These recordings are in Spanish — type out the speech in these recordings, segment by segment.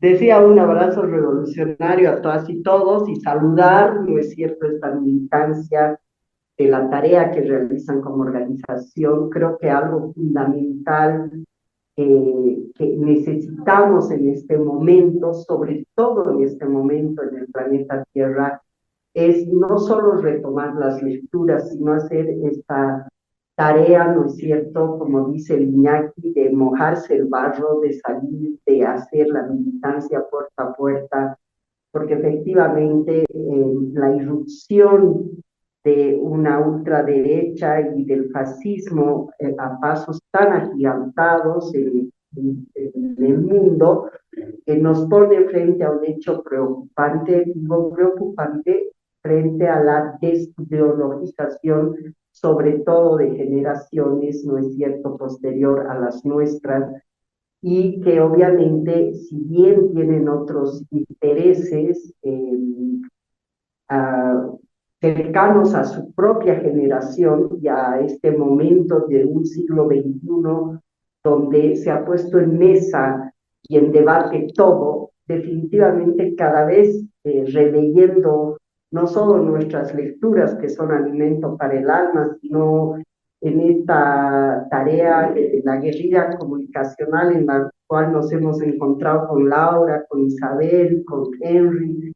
Decía un abrazo revolucionario a todas y todos y saludar, ¿no es cierto?, esta militancia de la tarea que realizan como organización. Creo que algo fundamental que necesitamos en este momento, sobre todo en este momento en el planeta Tierra, es no solo retomar las lecturas, sino hacer esta tarea, ¿no es cierto?, como dice el Iñaki, de mojarse el barro, de salir, de hacer la militancia puerta a puerta, porque efectivamente la irrupción de una ultraderecha y del fascismo a pasos tan agigantados en el mundo, nos pone frente a un hecho preocupante, digo preocupante, frente a la desideologización, sobre todo de generaciones, ¿no es cierto?, posterior a las nuestras, y que obviamente, si bien tienen otros intereses uh, cercanos a su propia generación y a este momento de un siglo XXI donde se ha puesto en mesa y en debate todo, definitivamente cada vez releyendo no solo nuestras lecturas, que son alimento para el alma, sino en esta tarea de la guerrilla comunicacional en la cual nos hemos encontrado con Laura, con Isabel, con Henry,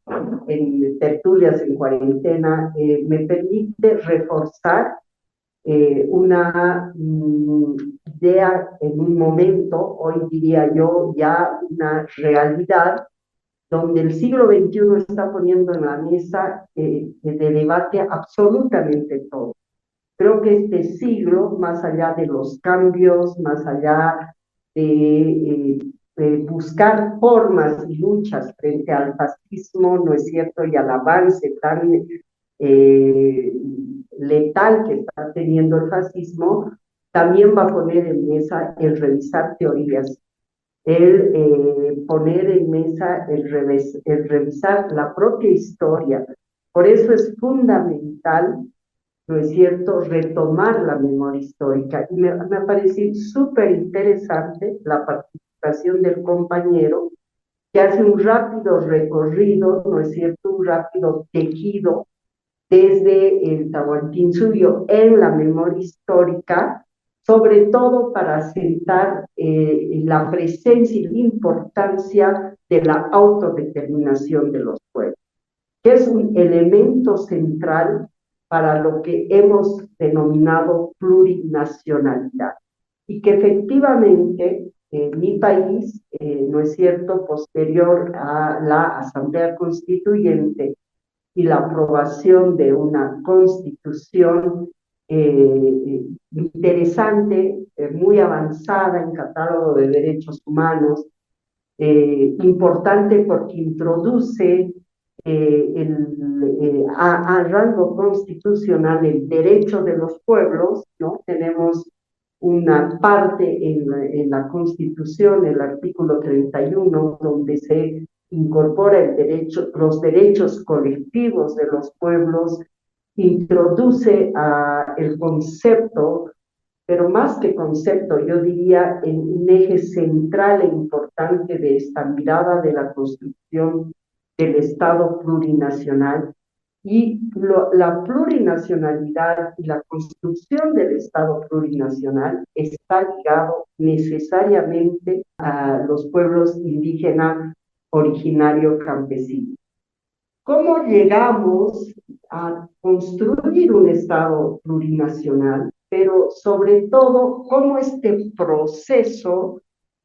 en tertulias en cuarentena, me permite reforzar una idea en un momento, hoy diría yo, ya una realidad, donde el siglo XXI está poniendo en la mesa de debate absolutamente todo. Creo que este siglo, más allá de los cambios, más allá de buscar formas y luchas frente al fascismo, ¿no es cierto?, y al avance tan eh, letal que está teniendo el fascismo, también va a poner en mesa el revisar teorías, el poner en mesa el revisar la propia historia. Por eso es fundamental, ¿no es cierto?, retomar la memoria histórica. Y me ha parecido súper interesante la participación del compañero, que hace un rápido recorrido, ¿no es cierto?, un rápido tejido desde el Tahuantinsuyo en la memoria histórica, sobre todo para sentar la presencia y la importancia de la autodeterminación de los pueblos, que es un elemento central para lo que hemos denominado plurinacionalidad. Y que efectivamente mi país, ¿no es cierto?, posterior a la Asamblea Constituyente y la aprobación de una constitución interesante, muy avanzada en catálogo de derechos humanos, importante porque introduce a rango constitucional el derecho de los pueblos, ¿no? Tenemos una parte en la Constitución, el artículo 31, donde se incorpora el derecho, los derechos colectivos de los pueblos, introduce el concepto, pero más que concepto, yo diría en un eje central e importante de esta mirada de la construcción del Estado plurinacional, y la plurinacionalidad y la construcción del Estado plurinacional está ligado necesariamente a los pueblos indígenas originario campesinos. ¿Cómo llegamos a construir un Estado plurinacional? Pero sobre todo, cómo este proceso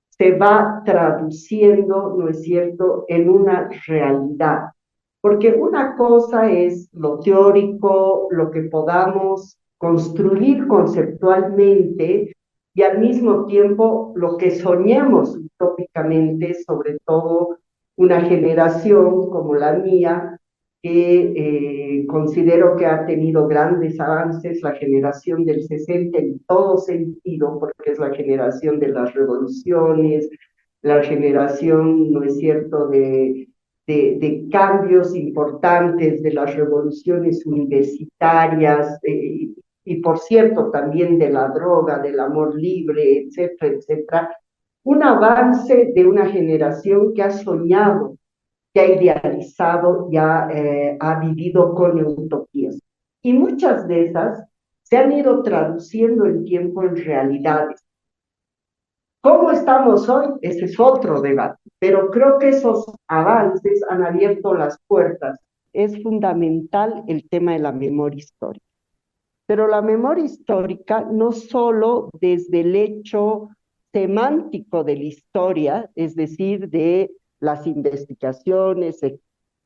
se va traduciendo, ¿no es cierto?, en una realidad. Porque una cosa es lo teórico, lo que podamos construir conceptualmente, y al mismo tiempo lo que soñemos utópicamente, sobre todo una generación como la mía, que considero que ha tenido grandes avances, la generación del 60 en todo sentido, porque es la generación de las revoluciones, la generación, ¿no es cierto?, de cambios importantes, de las revoluciones universitarias, y por cierto también de la droga, del amor libre, etcétera, etcétera. un avance de una generación que ha soñado, que ha idealizado, ya ha vivido con utopías. Y muchas de esas se han ido traduciendo el tiempo en realidades. ¿Cómo estamos hoy? Ese es otro debate, pero creo que esos avances han abierto las puertas. Es fundamental el tema de la memoria histórica, pero la memoria histórica no solo desde el hecho semántico de la historia, es decir, de las investigaciones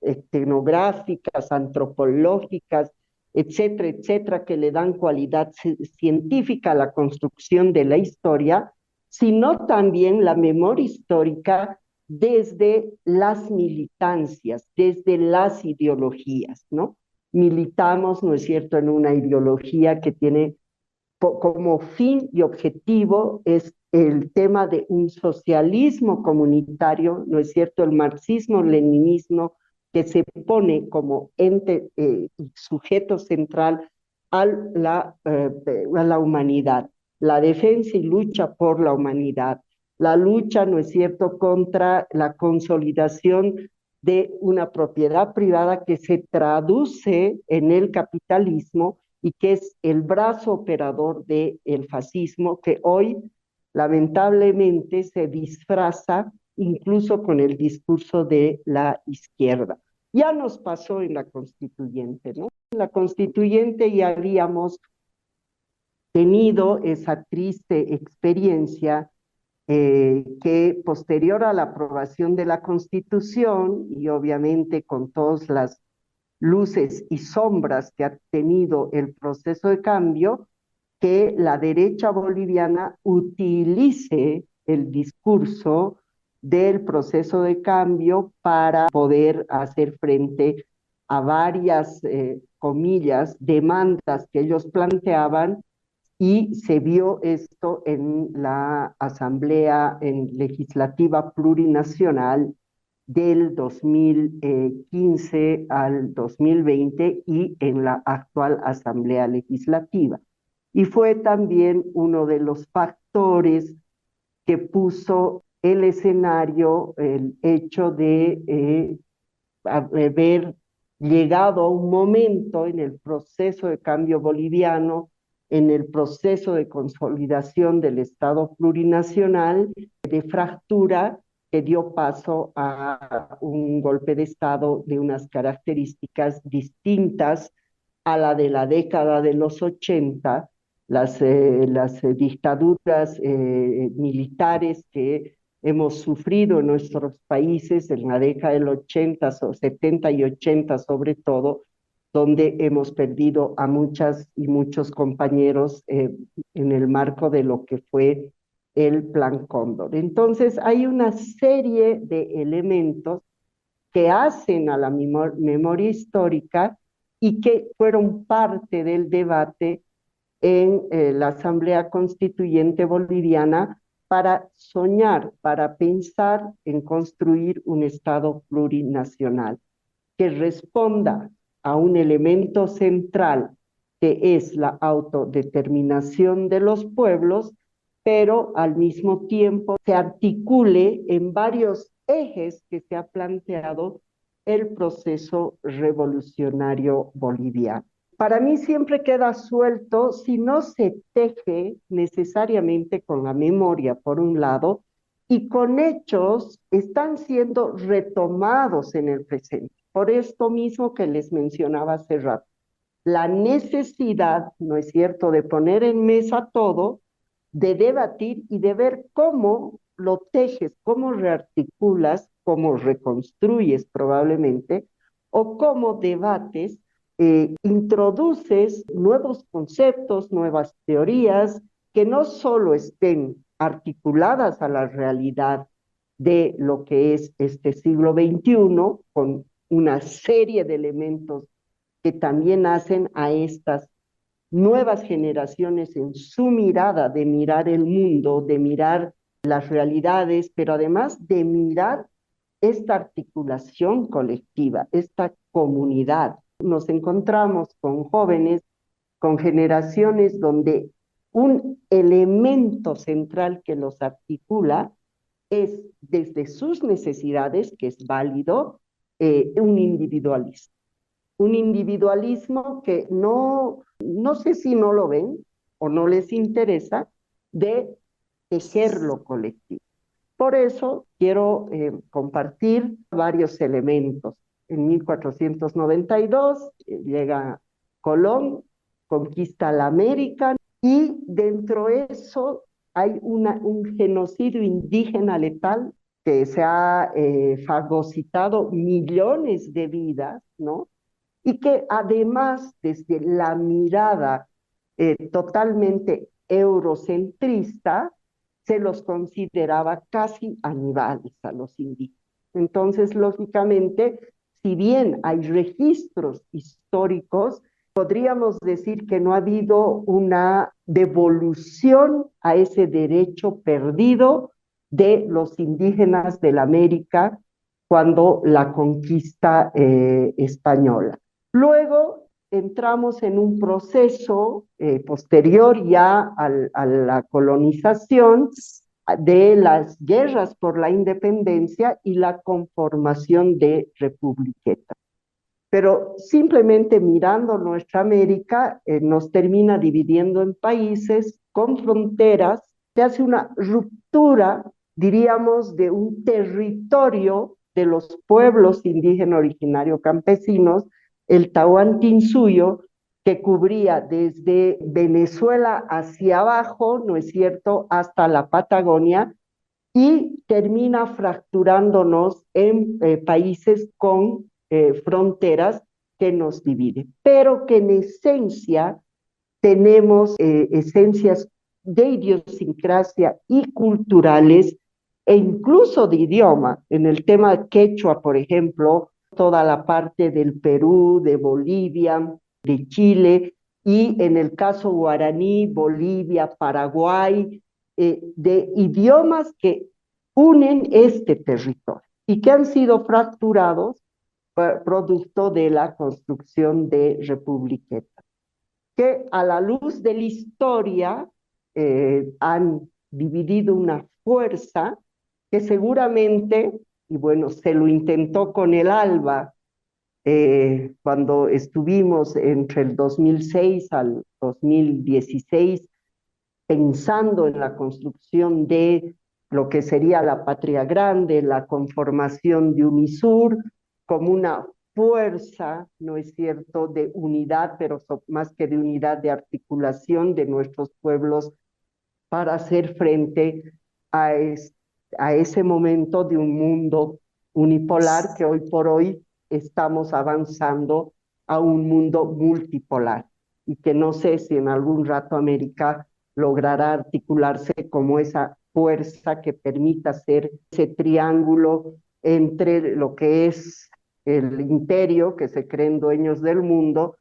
etnográficas, antropológicas, etcétera, etcétera, que le dan cualidad científica a la construcción de la historia, sino también la memoria histórica desde las militancias, desde las ideologías, ¿no? Militamos, ¿no es cierto?, en una ideología que tiene como fin y objetivo es el tema de un socialismo comunitario, ¿no es cierto?, el marxismo-leninismo que se pone como ente y sujeto central a la humanidad, la defensa y lucha por la humanidad, la lucha, ¿no es cierto?, contra la consolidación de una propiedad privada que se traduce en el capitalismo y que es el brazo operador del fascismo que hoy lamentablemente se disfraza incluso con el discurso de la izquierda. Ya nos pasó en la constituyente, ¿no? En la constituyente ya habíamos tenido esa triste experiencia que posterior a la aprobación de la Constitución y obviamente con todas las luces y sombras que ha tenido el proceso de cambio, que la derecha boliviana utilice el discurso del proceso de cambio para poder hacer frente a varias, comillas, demandas que ellos planteaban y se vio esto en la Asamblea Legislativa Plurinacional del 2015 al 2020 y en la actual Asamblea Legislativa. Y fue también uno de los factores que puso el escenario, el hecho de haber llegado a un momento en el proceso de cambio boliviano, en el proceso de consolidación del Estado plurinacional, de fractura que dio paso a un golpe de Estado de unas características distintas a la de la década de los 80, las dictaduras militares que hemos sufrido en nuestros países en la década del 80, 70 y 80 sobre todo, donde hemos perdido a muchas y muchos compañeros en el marco de lo que fue el Plan Cóndor. Entonces hay una serie de elementos que hacen a la memoria histórica y que fueron parte del debate en la Asamblea Constituyente Boliviana para soñar, para pensar en construir un Estado plurinacional que responda a un elemento central que es la autodeterminación de los pueblos, pero al mismo tiempo se articule en varios ejes que se ha planteado el proceso revolucionario boliviano. Para mí siempre queda suelto si no se teje necesariamente con la memoria, por un lado, y con hechos están siendo retomados en el presente. Por esto mismo que les mencionaba hace rato, la necesidad, ¿no es cierto?, de poner en mesa todo, de debatir y de ver cómo lo tejes, cómo rearticulas, cómo reconstruyes probablemente, o cómo debates, introduces nuevos conceptos, nuevas teorías, que no solo estén articuladas a la realidad de lo que es este siglo XXI, con una serie de elementos que también hacen a estas nuevas generaciones en su mirada de mirar el mundo, de mirar las realidades, pero además de mirar esta articulación colectiva, esta comunidad. Nos encontramos con jóvenes, con generaciones donde un elemento central que los articula es desde sus necesidades, que es válido, un individualismo. Un individualismo que no sé si no lo ven o no les interesa, de tejer lo colectivo. Por eso quiero compartir varios elementos. En 1492 llega Colón, conquista la América y dentro de eso hay un genocidio indígena letal que se ha fagocitado millones de vidas, ¿no? Y que además desde la mirada totalmente eurocentrista se los consideraba casi animales a los indígenas. Entonces, lógicamente, si bien hay registros históricos, podríamos decir que no ha habido una devolución a ese derecho perdido de los indígenas de la América cuando la conquista española. Luego entramos en un proceso posterior ya a la colonización de las guerras por la independencia y la conformación de republiquetas. Pero simplemente mirando nuestra América nos termina dividiendo en países con fronteras, se hace una ruptura, diríamos, de un territorio de los pueblos indígenas originarios campesinos, el Tahuantinsuyo, que cubría desde Venezuela hacia abajo, ¿no es cierto?, hasta la Patagonia, y termina fracturándonos en países con fronteras que nos dividen, pero que en esencia tenemos esencias de idiosincrasia y culturales e incluso de idioma. En el tema quechua, por ejemplo, toda la parte del Perú, de Bolivia, de Chile, y en el caso guaraní, Bolivia, Paraguay, de idiomas que unen este territorio y que han sido fracturados producto de la construcción de republiquetas, que a la luz de la historia han dividido una fuerza que seguramente, y bueno, se lo intentó con el ALBA, cuando estuvimos entre el 2006 al 2016 pensando en la construcción de lo que sería la Patria Grande, la conformación de UNISUR, como una fuerza, ¿no es cierto?, de unidad, pero más que de unidad, de articulación de nuestros pueblos para hacer frente a, a ese momento de un mundo unipolar que hoy por hoy estamos avanzando a un mundo multipolar y que no sé si en algún rato América logrará articularse como esa fuerza que permita hacer ese triángulo entre lo que es el imperio, que se creen dueños del mundo,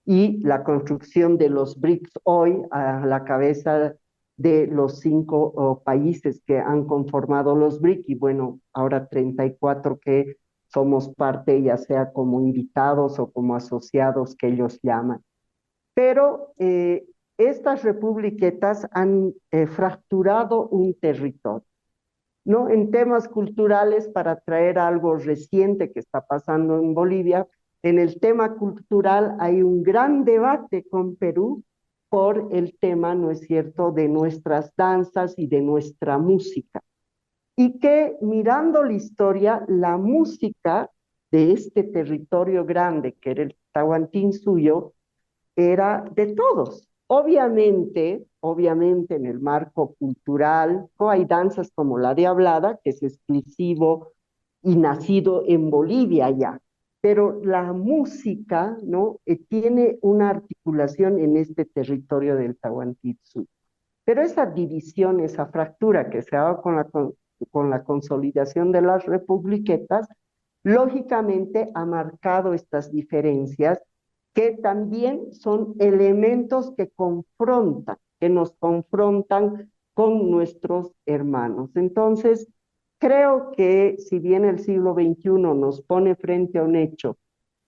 y la construcción de los BRICS hoy a la cabeza de los 5 países que han conformado los BRICS, y bueno, ahora 34 que somos parte, ya sea como invitados o como asociados que ellos llaman. Pero estas republiquetas han fracturado un territorio, ¿no? En temas culturales, para traer algo reciente que está pasando en Bolivia, en el tema cultural hay un gran debate con Perú por el tema, ¿no es cierto?, de nuestras danzas y de nuestra música. Y que mirando la historia, la música de este territorio grande, que era el Tahuantinsuyo, era de todos. Obviamente en el marco cultural, no hay danzas como la de Hablada, que es exclusivo y nacido en Bolivia ya, pero la música, ¿no?, tiene una articulación en este territorio del Tahuantinsuyo. Pero esa división, esa fractura que se ha dado con la consolidación de las republiquetas, lógicamente ha marcado estas diferencias que también son elementos que nos confrontan con nuestros hermanos. Entonces, creo que si bien el siglo XXI nos pone frente a un hecho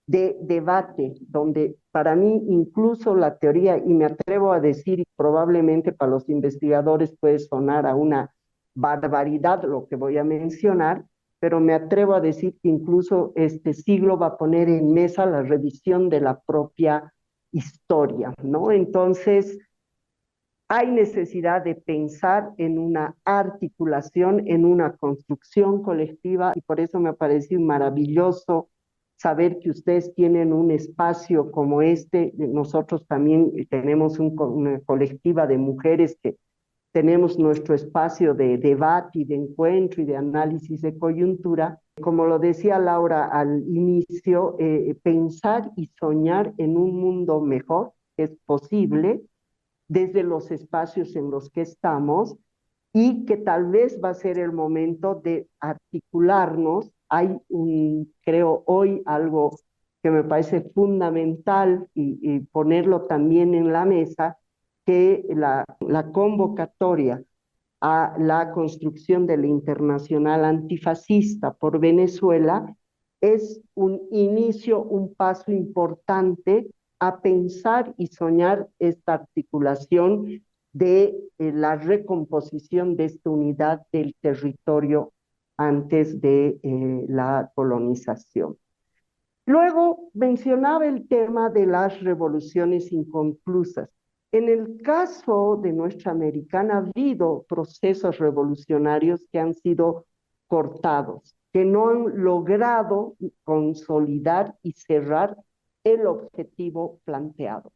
de debate, donde para mí incluso la teoría, y me atrevo a decir, y probablemente para los investigadores puede sonar a una barbaridad lo que voy a mencionar, pero me atrevo a decir que incluso este siglo va a poner en mesa la revisión de la propia historia, ¿no? Entonces, hay necesidad de pensar en una articulación, en una construcción colectiva, y por eso me ha parecido maravilloso saber que ustedes tienen un espacio como este. Nosotros también tenemos una colectiva de mujeres que tenemos nuestro espacio de debate y de encuentro y de análisis de coyuntura. Como lo decía Laura al inicio, pensar y soñar en un mundo mejor es posible desde los espacios en los que estamos, y que tal vez va a ser el momento de articularnos. Hay creo hoy algo que me parece fundamental y ponerlo también en la mesa, que la convocatoria a la construcción de la Internacional Antifascista por Venezuela es un inicio, un paso importante a pensar y soñar esta articulación de la recomposición de esta unidad del territorio antes de la colonización. Luego mencionaba el tema de las revoluciones inconclusas. En el caso de nuestra americana ha habido procesos revolucionarios que han sido cortados, que no han logrado consolidar y cerrar el objetivo planteado.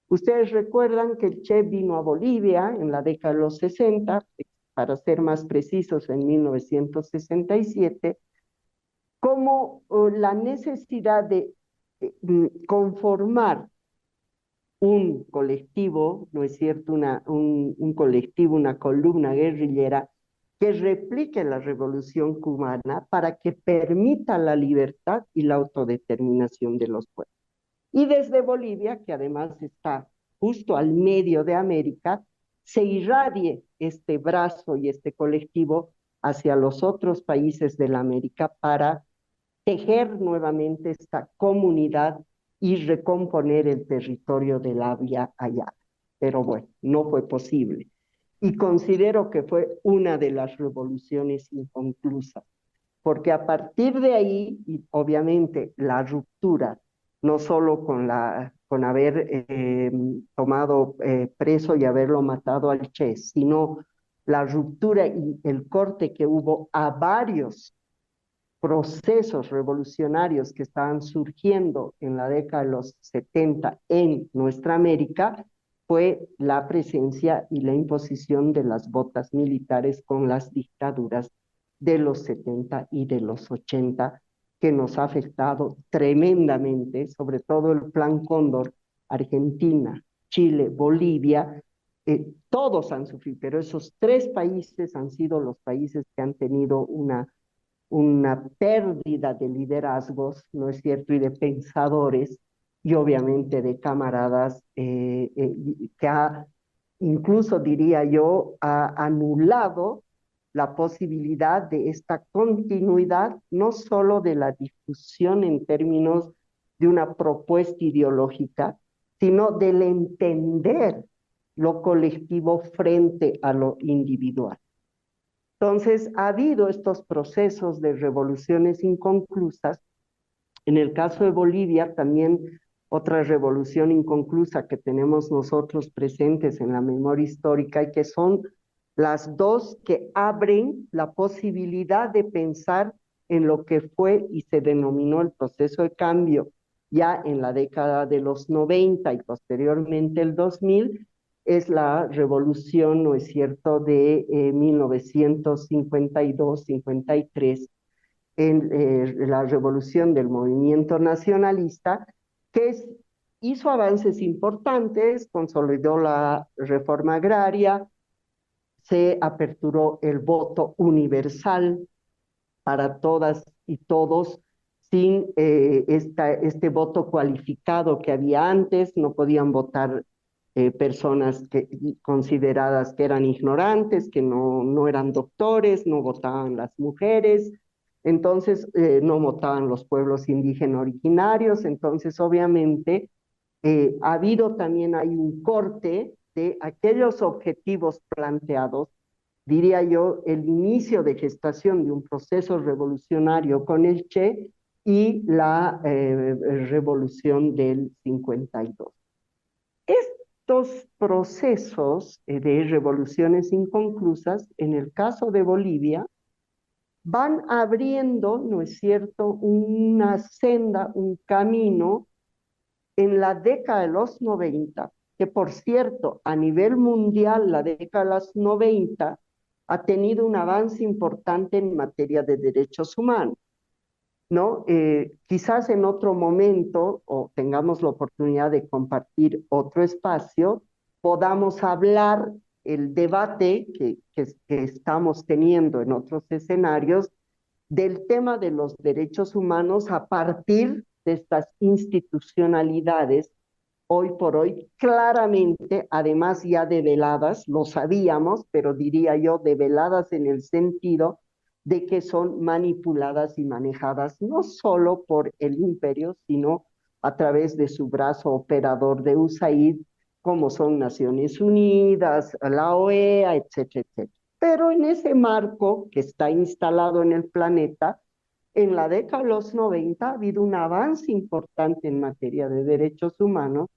Ustedes recuerdan que el Che vino a Bolivia en la década de los 60, para ser más precisos, en 1967, como la necesidad de conformar un colectivo, ¿no es cierto? Un colectivo, una columna guerrillera que replique la revolución cubana para que permita la libertad y la autodeterminación de los pueblos. Y desde Bolivia, que además está justo al medio de América, se irradie este brazo y este colectivo hacia los otros países de la América para tejer nuevamente esta comunidad y recomponer el territorio del Avia allá. Pero bueno, no fue posible. Y considero que fue una de las revoluciones inconclusas, porque a partir de ahí, y obviamente la ruptura, no solo con haber tomado preso y haberlo matado al Che, sino la ruptura y el corte que hubo a varios procesos revolucionarios que estaban surgiendo en la década de los 70 en nuestra América, fue la presencia y la imposición de las botas militares con las dictaduras de los 70 y de los 80, que nos ha afectado tremendamente, sobre todo el Plan Cóndor, Argentina, Chile, Bolivia. Todos han sufrido, pero esos tres países han sido los países que han tenido una pérdida de liderazgos, ¿no es cierto?, y de pensadores, y obviamente de camaradas, que incluso diría yo, ha anulado la posibilidad de esta continuidad, no solo de la difusión en términos de una propuesta ideológica, sino del entender lo colectivo frente a lo individual. Entonces, ha habido estos procesos de revoluciones inconclusas. En el caso de Bolivia, también otra revolución inconclusa que tenemos nosotros presentes en la memoria histórica, y que son las dos que abren la posibilidad de pensar en lo que fue y se denominó el proceso de cambio ya en la década de los 90 y posteriormente el 2000, es la revolución, ¿no es cierto?, de 1952-53, en la revolución del movimiento nacionalista, que hizo avances importantes, consolidó la reforma agraria, se aperturó el voto universal para todas y todos, sin este voto cualificado que había antes. No podían votar personas consideradas que eran ignorantes, que no eran doctores, no votaban las mujeres, entonces no votaban los pueblos indígenas originarios. Entonces obviamente ha habido también hay un corte de aquellos objetivos planteados diría yo, el inicio de gestación de un proceso revolucionario con el Che y la revolución del 52. Estos procesos de revoluciones inconclusas, en el caso de Bolivia, van abriendo, ¿no es cierto?, una senda, un camino en la década de los 90, que por cierto, a nivel mundial, la década de los 90 ha tenido un avance importante en materia de derechos humanos, ¿no? Quizás en otro momento, o tengamos la oportunidad de compartir otro espacio, podamos hablar el debate que estamos teniendo en otros escenarios del tema de los derechos humanos a partir de estas institucionalidades hoy por hoy, claramente, además ya develadas, lo sabíamos, pero diría yo develadas en el sentido de que son manipuladas y manejadas no solo por el imperio, sino a través de su brazo operador de USAID, como son Naciones Unidas, la OEA, etcétera, etcétera. Pero en ese marco que está instalado en el planeta, en la década de los 90 ha habido un avance importante en materia de derechos humanos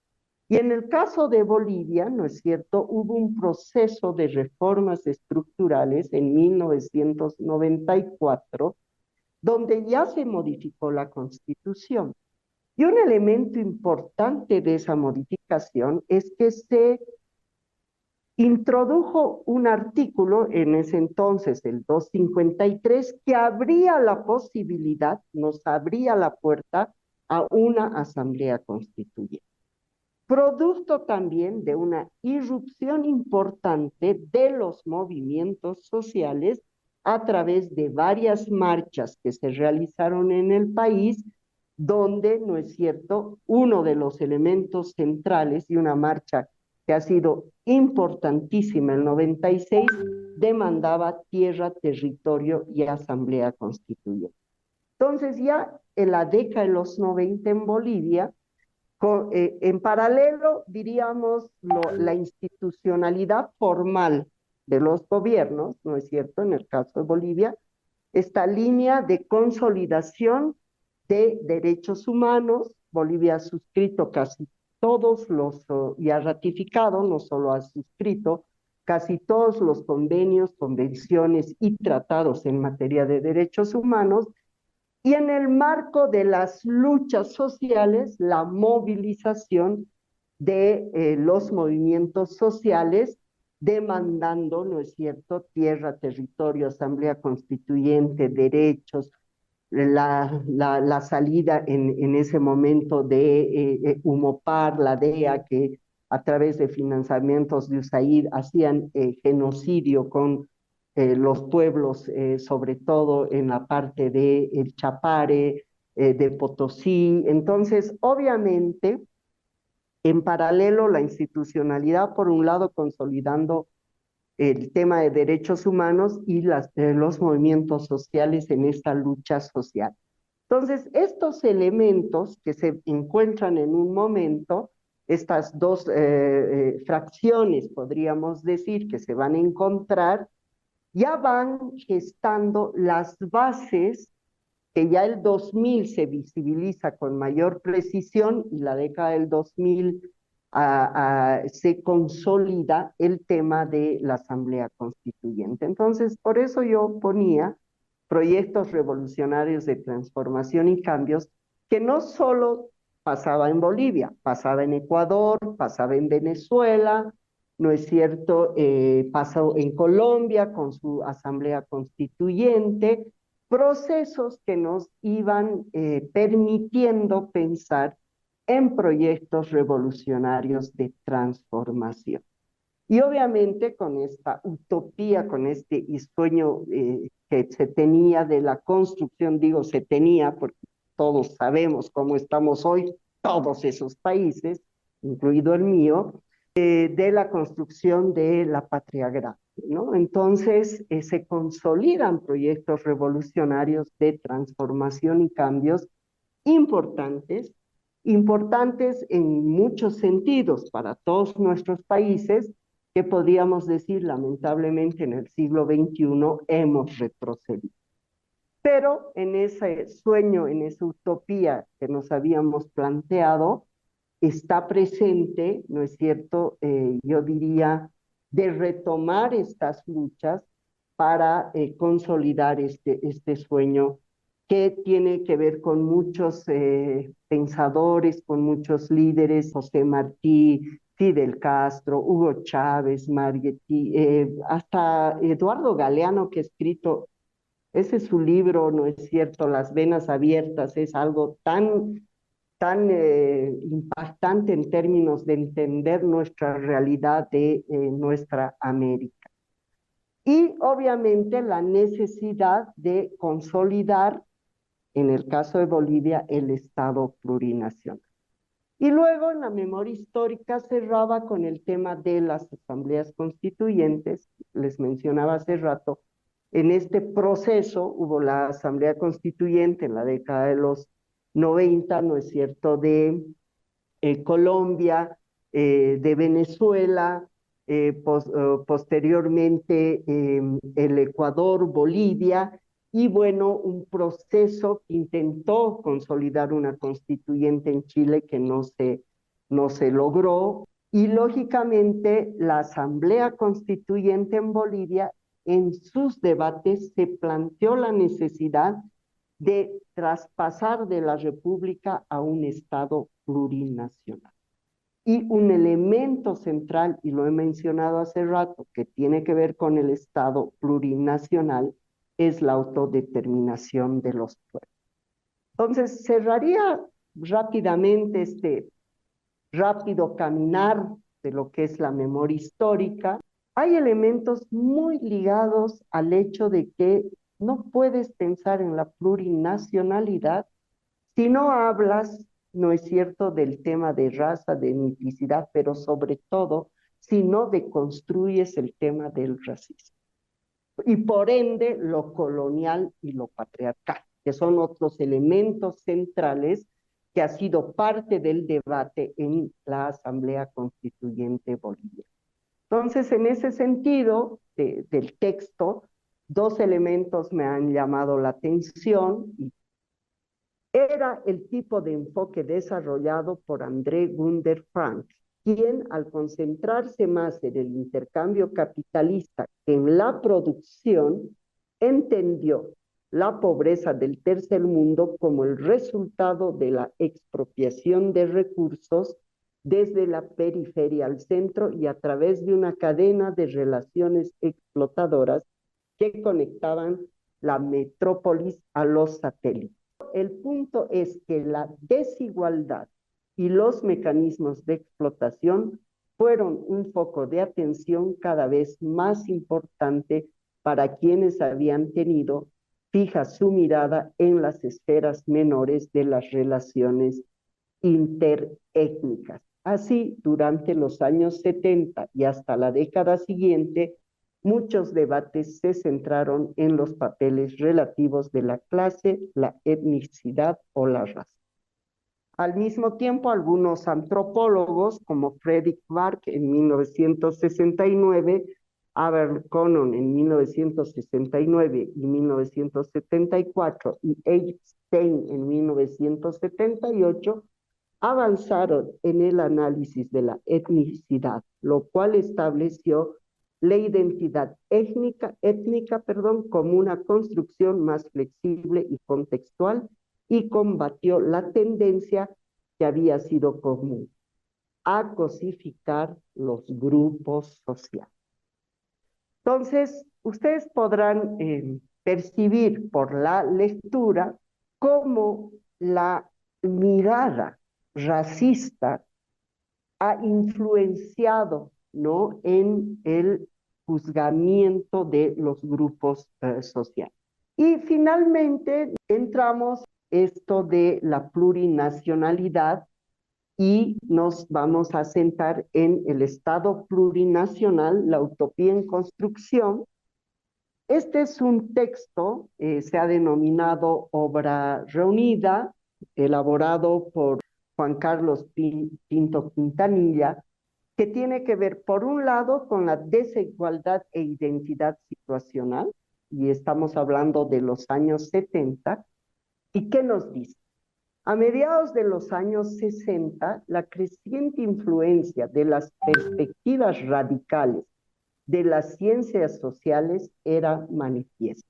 y en el caso de Bolivia, ¿no es cierto?, hubo un proceso de reformas estructurales en 1994, donde ya se modificó la Constitución. Y un elemento importante de esa modificación es que se introdujo un artículo, en ese entonces el 253, que abría la posibilidad, nos abría la puerta a una asamblea constituyente, producto también de una irrupción importante de los movimientos sociales a través de varias marchas que se realizaron en el país, donde, ¿no es cierto?, uno de los elementos centrales y una marcha que ha sido importantísima, el 96, demandaba tierra, territorio y asamblea constituyente. Entonces ya en la década de los 90 en Bolivia, en paralelo, diríamos, la institucionalidad formal de los gobiernos, ¿no es cierto?, en el caso de Bolivia, esta línea de consolidación de derechos humanos. Bolivia ha suscrito casi todos los, y ha ratificado, no solo ha suscrito, casi todos los convenios, convenciones y tratados en materia de derechos humanos, y en el marco de las luchas sociales, la movilización de los movimientos sociales demandando, ¿no es cierto?, tierra, territorio, asamblea constituyente, derechos, la salida en ese momento de Humopar, la DEA, que a través de financiamientos de USAID hacían genocidio con los pueblos, sobre todo en la parte de el Chapare, de Potosí. Entonces, obviamente, en paralelo, la institucionalidad, por un lado, consolidando el tema de derechos humanos y los movimientos sociales en esta lucha social. Entonces, estos elementos que se encuentran en un momento, estas dos fracciones, podríamos decir, que se van a encontrar, ya van gestando las bases que ya el 2000 se visibiliza con mayor precisión y la década del 2000 se consolida el tema de la Asamblea Constituyente. Entonces, por eso yo ponía proyectos revolucionarios de transformación y cambios que no solo pasaba en Bolivia, pasaba en Ecuador, pasaba en Venezuela, ¿no es cierto? Pasó en Colombia con su Asamblea Constituyente, procesos que nos iban permitiendo pensar en proyectos revolucionarios de transformación. Y obviamente con esta utopía, con este sueño que se tenía de la construcción, digo se tenía porque todos sabemos cómo estamos hoy, todos esos países, incluido el mío, de la construcción de la patria grande, ¿no? Entonces se consolidan proyectos revolucionarios de transformación y cambios importantes, importantes en muchos sentidos para todos nuestros países, que podríamos decir, lamentablemente, en el siglo XXI hemos retrocedido. Pero en ese sueño, en esa utopía que nos habíamos planteado, está presente, ¿no es cierto? Yo diría, de retomar estas luchas para consolidar este sueño que tiene que ver con muchos pensadores, con muchos líderes, José Martí, Fidel Castro, Hugo Chávez, Marguerite, hasta Eduardo Galeano, que ha escrito, ese es su libro, ¿no es cierto? Las venas abiertas, es algo tan impactante en términos de entender nuestra realidad de nuestra América. Y obviamente la necesidad de consolidar, en el caso de Bolivia, el Estado plurinacional. Y luego en la memoria histórica cerraba con el tema de las asambleas constituyentes, les mencionaba hace rato, en este proceso hubo la asamblea constituyente en la década de los 90, ¿no es cierto?, de Colombia, de Venezuela, posteriormente el Ecuador, Bolivia, y bueno, un proceso que intentó consolidar una constituyente en Chile que no se logró, y lógicamente la Asamblea Constituyente en Bolivia, en sus debates se planteó la necesidad de traspasar de la República a un Estado plurinacional. Y un elemento central, y lo he mencionado hace rato, que tiene que ver con el Estado plurinacional, es la autodeterminación de los pueblos. Entonces, cerraría rápidamente este rápido caminar de lo que es la memoria histórica. Hay elementos muy ligados al hecho de que no puedes pensar en la plurinacionalidad si no hablas, no es cierto, del tema de raza, de etnicidad, pero sobre todo, si no deconstruyes el tema del racismo. Y por ende, lo colonial y lo patriarcal, que son otros elementos centrales que ha sido parte del debate en la Asamblea Constituyente Boliviana. Entonces, en ese sentido del texto, dos elementos me han llamado la atención y era el tipo de enfoque desarrollado por André Gunder Frank, quien al concentrarse más en el intercambio capitalista que en la producción, entendió la pobreza del tercer mundo como el resultado de la expropiación de recursos desde la periferia al centro y a través de una cadena de relaciones explotadoras que conectaban la metrópolis a los satélites. El punto es que la desigualdad y los mecanismos de explotación fueron un foco de atención cada vez más importante para quienes habían tenido fija su mirada en las esferas menores de las relaciones interétnicas. Así, durante los años 70 y hasta la década siguiente, muchos debates se centraron en los papeles relativos de la clase, la etnicidad o la raza. Al mismo tiempo, algunos antropólogos, como Fredrik Varg en 1969, Aberconnon en 1969 y 1974 y Einstein en 1978, avanzaron en el análisis de la etnicidad, lo cual estableció la identidad étnica, como una construcción más flexible y contextual y combatió la tendencia que había sido común a cosificar los grupos sociales. Entonces, ustedes podrán percibir por la lectura cómo la mirada racista ha influenciado, ¿no?, en el juzgamiento de los grupos sociales. Y finalmente entramos esto de la plurinacionalidad y nos vamos a sentar en el Estado plurinacional, la utopía en construcción. Este es un texto, se ha denominado obra reunida, elaborado por Juan Carlos Pinto Quintanilla, que tiene que ver, por un lado, con la desigualdad e identidad situacional, y estamos hablando de los años 70, ¿y qué nos dice? A mediados de los años 60, la creciente influencia de las perspectivas radicales de las ciencias sociales era manifiesta.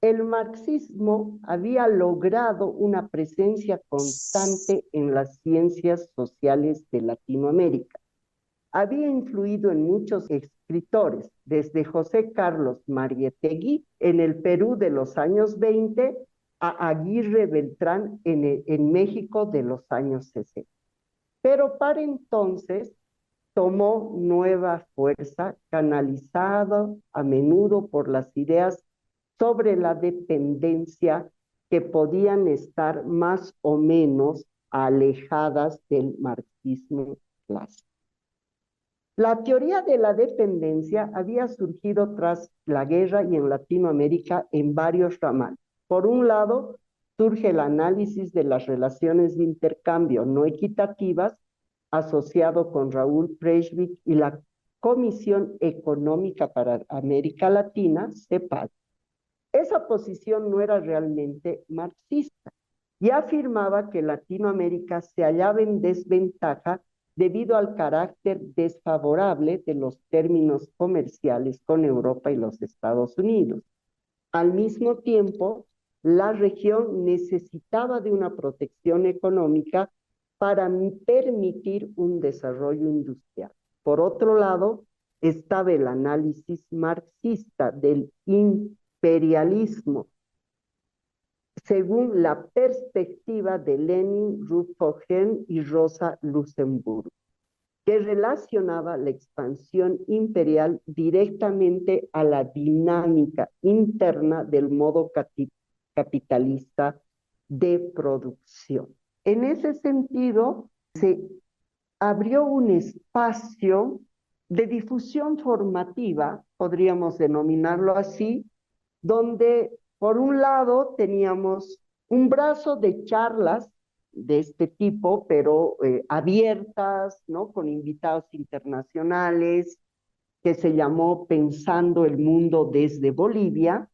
El marxismo había logrado una presencia constante en las ciencias sociales de Latinoamérica. Había influido en muchos escritores, desde José Carlos Mariátegui en el Perú de los años 20 a Aguirre Beltrán en México de los años 60. Pero para entonces tomó nueva fuerza, canalizado a menudo por las ideas sobre la dependencia que podían estar más o menos alejadas del marxismo clásico. La teoría de la dependencia había surgido tras la guerra y en Latinoamérica en varios ramales. Por un lado, surge el análisis de las relaciones de intercambio no equitativas, asociado con Raúl Preisvig y la Comisión Económica para América Latina, CEPAL. Esa posición no era realmente marxista y afirmaba que Latinoamérica se hallaba en desventaja debido al carácter desfavorable de los términos comerciales con Europa y los Estados Unidos. Al mismo tiempo, la región necesitaba de una protección económica para permitir un desarrollo industrial. Por otro lado, estaba el análisis marxista del imperialismo, según la perspectiva de Lenin, Ruth Cohen y Rosa Luxemburgo, que relacionaba la expansión imperial directamente a la dinámica interna del modo capitalista de producción. En ese sentido, se abrió un espacio de difusión formativa, podríamos denominarlo así, donde por un lado teníamos un brazo de charlas de este tipo, pero abiertas, ¿no? Con invitados internacionales, que se llamó Pensando el Mundo desde Bolivia,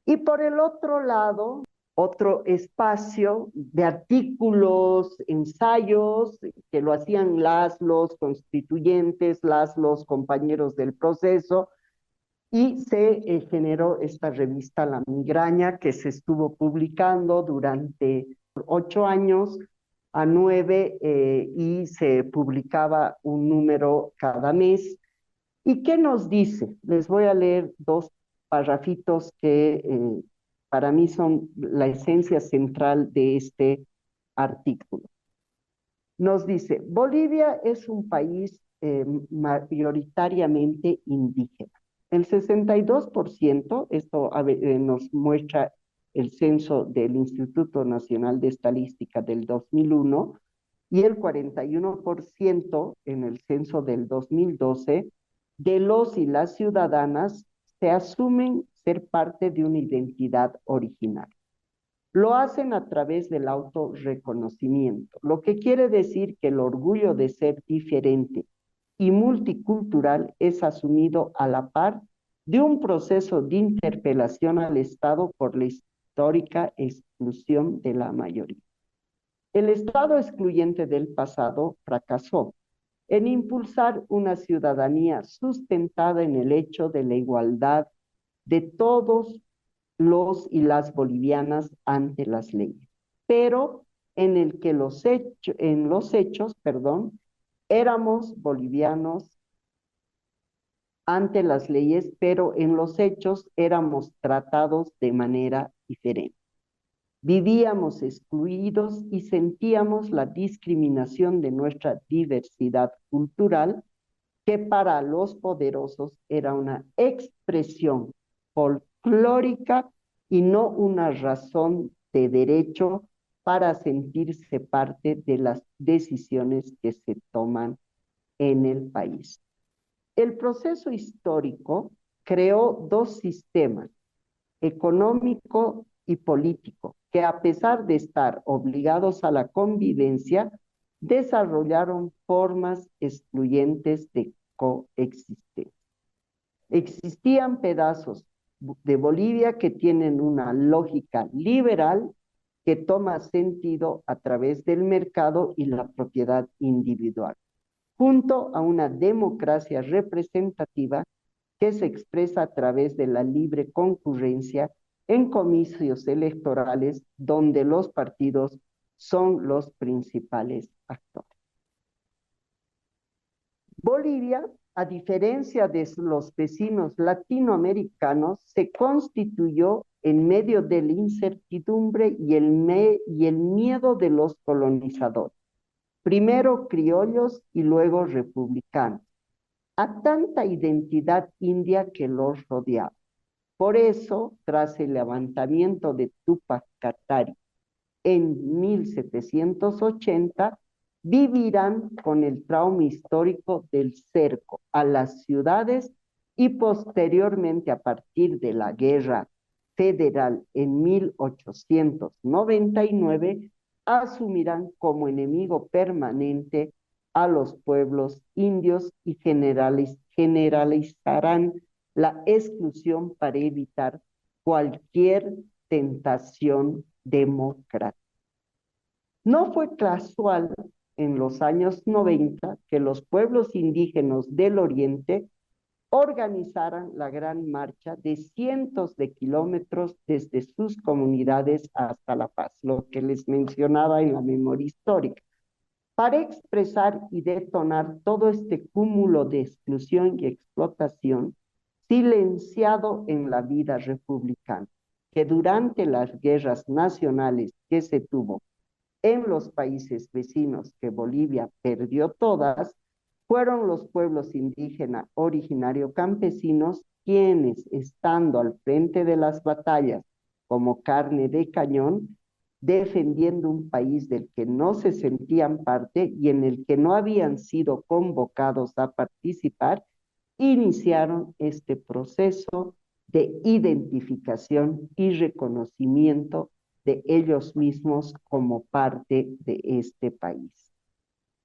y por el otro lado, otro espacio de artículos, ensayos, que lo hacían los constituyentes, los compañeros del proceso, y se generó esta revista La Migraña, que se estuvo publicando durante 8 años a 9 y se publicaba un número cada mes. ¿Y qué nos dice? Les voy a leer dos parrafitos que para mí son la esencia central de este artículo. Nos dice, Bolivia es un país mayoritariamente indígena. El 62%, esto nos muestra el censo del Instituto Nacional de Estadística del 2001, y el 41% en el censo del 2012, de los y las ciudadanas se asumen ser parte de una identidad original. Lo hacen a través del autorreconocimiento, lo que quiere decir que el orgullo de ser diferente y multicultural es asumido a la par de un proceso de interpelación al Estado por la histórica exclusión de la mayoría. El Estado excluyente del pasado fracasó en impulsar una ciudadanía sustentada en el hecho de la igualdad de todos los y las bolivianas ante las leyes, pero en el que en los hechos, éramos bolivianos ante las leyes, pero en los hechos éramos tratados de manera diferente. Vivíamos excluidos y sentíamos la discriminación de nuestra diversidad cultural, que para los poderosos era una expresión folclórica y no una razón de derecho para sentirse parte de las decisiones que se toman en el país. El proceso histórico creó dos sistemas, económico y político, que a pesar de estar obligados a la convivencia, desarrollaron formas excluyentes de coexistencia. Existían pedazos de Bolivia que tienen una lógica liberal que toma sentido a través del mercado y la propiedad individual, junto a una democracia representativa que se expresa a través de la libre concurrencia en comicios electorales donde los partidos son los principales actores. Bolivia, a diferencia de los vecinos latinoamericanos, se constituyó en medio de la incertidumbre y el miedo de los colonizadores, primero criollos y luego republicanos, a tanta identidad india que los rodeaba. Por eso, tras el levantamiento de Tupac Katari en 1780, vivirán con el trauma histórico del cerco a las ciudades y posteriormente a partir de la Guerra Federal en 1899, asumirán como enemigo permanente a los pueblos indios y generalizarán la exclusión para evitar cualquier tentación democrática. No fue casual en los años 90 que los pueblos indígenas del Oriente organizaran la gran marcha de cientos de kilómetros desde sus comunidades hasta La Paz, lo que les mencionaba en la memoria histórica, para expresar y detonar todo este cúmulo de exclusión y explotación silenciado en la vida republicana, que durante las guerras nacionales que se tuvo en los países vecinos que Bolivia perdió todas, fueron los pueblos indígenas originario campesinos quienes, estando al frente de las batallas como carne de cañón, defendiendo un país del que no se sentían parte y en el que no habían sido convocados a participar, iniciaron este proceso de identificación y reconocimiento de ellos mismos como parte de este país.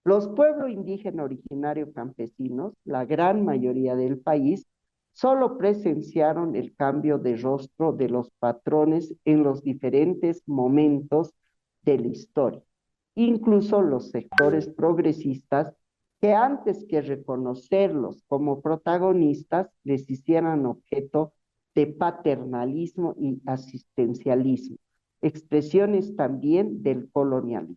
Los pueblos indígenas originarios campesinos, la gran mayoría del país, solo presenciaron el cambio de rostro de los patrones en los diferentes momentos de la historia. Incluso los sectores progresistas, que antes que reconocerlos como protagonistas, les hicieran objeto de paternalismo y asistencialismo, expresiones también del colonialismo.